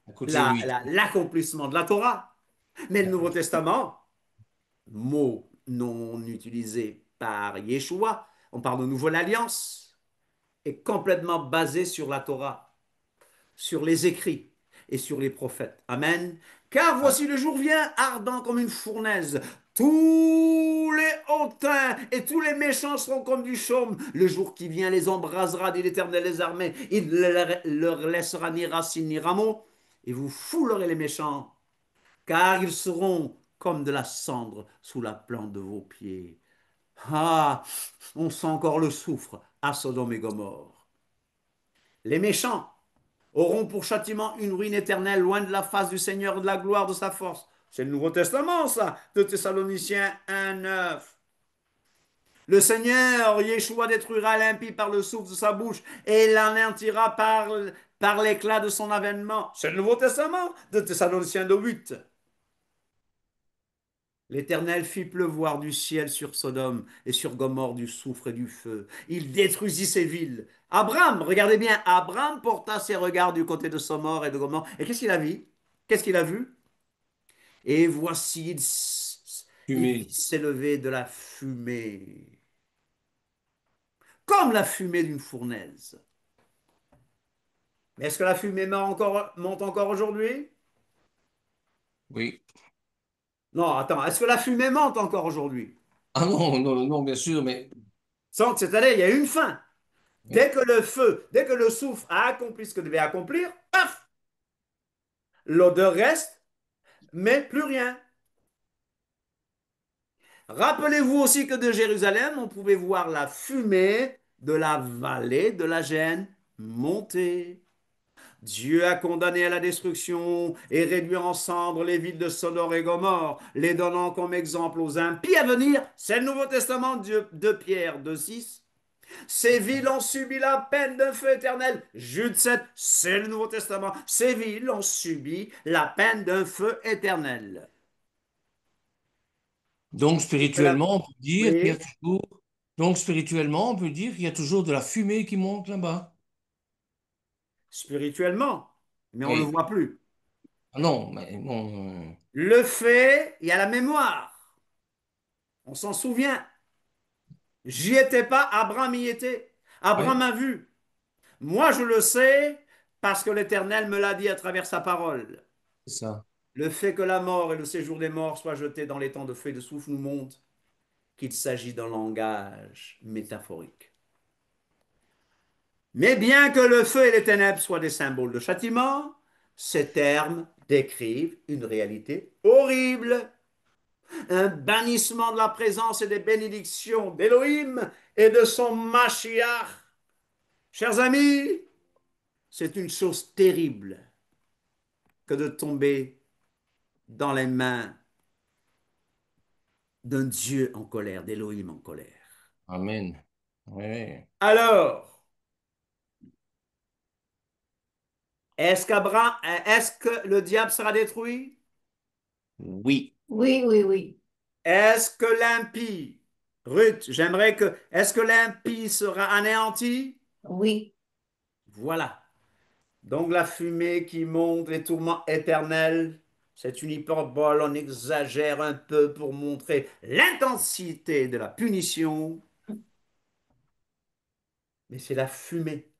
à côté 8. l'accomplissement de la Torah. Mais le Nouveau Testament, mot non utilisé par Yeshua, on parle de Nouvelle Alliance, est complètement basé sur la Torah, sur les écrits et sur les prophètes. Amen. Car voici le jour vient, ardent comme une fournaise. Tous les hautains et tous les méchants seront comme du chaume. Le jour qui vient les embrasera, dit l'Éternel des armées. Il ne leur laissera ni racine ni rameau. Et vous foulerez les méchants, car ils seront comme de la cendre sous la plante de vos pieds. Ah, on sent encore le soufre à Sodome et Gomorrhe. Les méchants auront pour châtiment une ruine éternelle loin de la face du Seigneur et de la gloire de sa force. C'est le Nouveau Testament, ça, de Thessaloniciens 1,9. Le Seigneur, Yeshua, détruira l'impie par le souffle de sa bouche et l'anéantira par l'éclat de son avènement. C'est le Nouveau Testament, de Thessaloniciens 2,8. L'Éternel fit pleuvoir du ciel sur Sodome et sur Gomorrhe du soufre et du feu. Il détruisit ces villes. Abraham, regardez bien, Abraham porta ses regards du côté de Somor et de Gomorrhe. Et qu'est-ce qu'il a vu? Qu'est-ce qu'il a vu? Et voici, il Fumée. vit s'élever de la fumée, comme la fumée d'une fournaise. Mais est-ce que la fumée monte encore aujourd'hui? Oui. Non, attends, est-ce que la fumée monte encore aujourd'hui? Ah non, non, non, bien sûr, mais Sans cette année, il y a une fin. oui, Dès que le feu, dès que le soufre a accompli ce que devait accomplir, paf, l'odeur reste, mais plus rien. Rappelez-vous aussi que de Jérusalem, on pouvait voir la fumée de la vallée de la Gêne monter. Dieu a condamné à la destruction et réduit en cendres les villes de Sodome et Gomorrhe, les donnant comme exemple aux impies à venir. C'est le Nouveau Testament de Pierre 2,6. Ces villes ont subi la peine d'un feu éternel. Jude 7, c'est le Nouveau Testament. Ces villes ont subi la peine d'un feu éternel. donc spirituellement, on peut dire qu'il y a Oui, toujours, donc spirituellement, on peut dire qu'il y a toujours de la fumée qui monte là-bas. spirituellement, mais on ne le Oui. voit plus. Ah non, mais bon, Le fait, il y a la mémoire. On s'en souvient. J'y étais pas, Abraham y était. ouais, Abraham a vu. Moi, je le sais parce que l'Éternel me l'a dit à travers sa parole. c'est ça. Le fait que la mort et le séjour des morts soient jetés dans les temps de feu et de souffle nous montre qu'il s'agit d'un langage métaphorique. Mais bien que le feu et les ténèbres soient des symboles de châtiment, ces termes décrivent une réalité horrible, un bannissement de la présence et des bénédictions d'Élohim et de son Mashiach. Chers amis, c'est une chose terrible que de tomber dans les mains d'un Dieu en colère, d'Élohim en colère. Amen. Oui. Alors, est-ce que le diable sera détruit? Oui. Oui, oui, oui. Est-ce que l'impie, Ruth, est-ce que l'impie sera anéanti? Oui. Voilà. Donc la fumée qui monte, les tourments éternels, c'est une hyperbole, on exagère un peu pour montrer l'intensité de la punition, mais c'est la fumée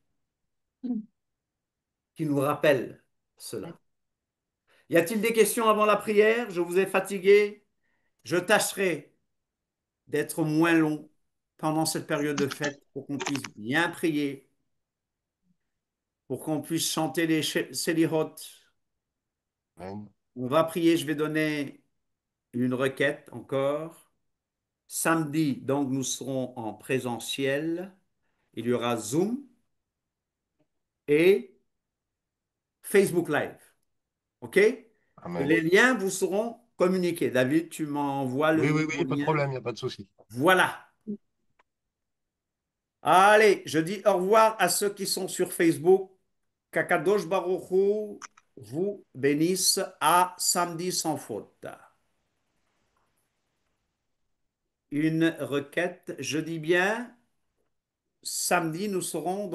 qui nous rappelle cela. Y a-t-il des questions avant la prière? Je vous ai fatigué. Je tâcherai d'être moins long pendant cette période de fête pour qu'on puisse bien prier, pour qu'on puisse chanter les Selihot. Amen. On va prier, je vais donner une requête encore. Samedi, donc, nous serons en présentiel. Il y aura Zoom et Facebook Live. OK? Et Amen. les liens vous seront communiqués. David, tu m'envoies le Oui, oui, nouveau oui, pas de lien. problème, il n'y a pas de souci. Voilà. Allez, je dis au revoir à ceux qui sont sur Facebook. Kakadosh Baruch Hu vous bénisse à samedi sans faute. Une requête, je dis bien, samedi nous serons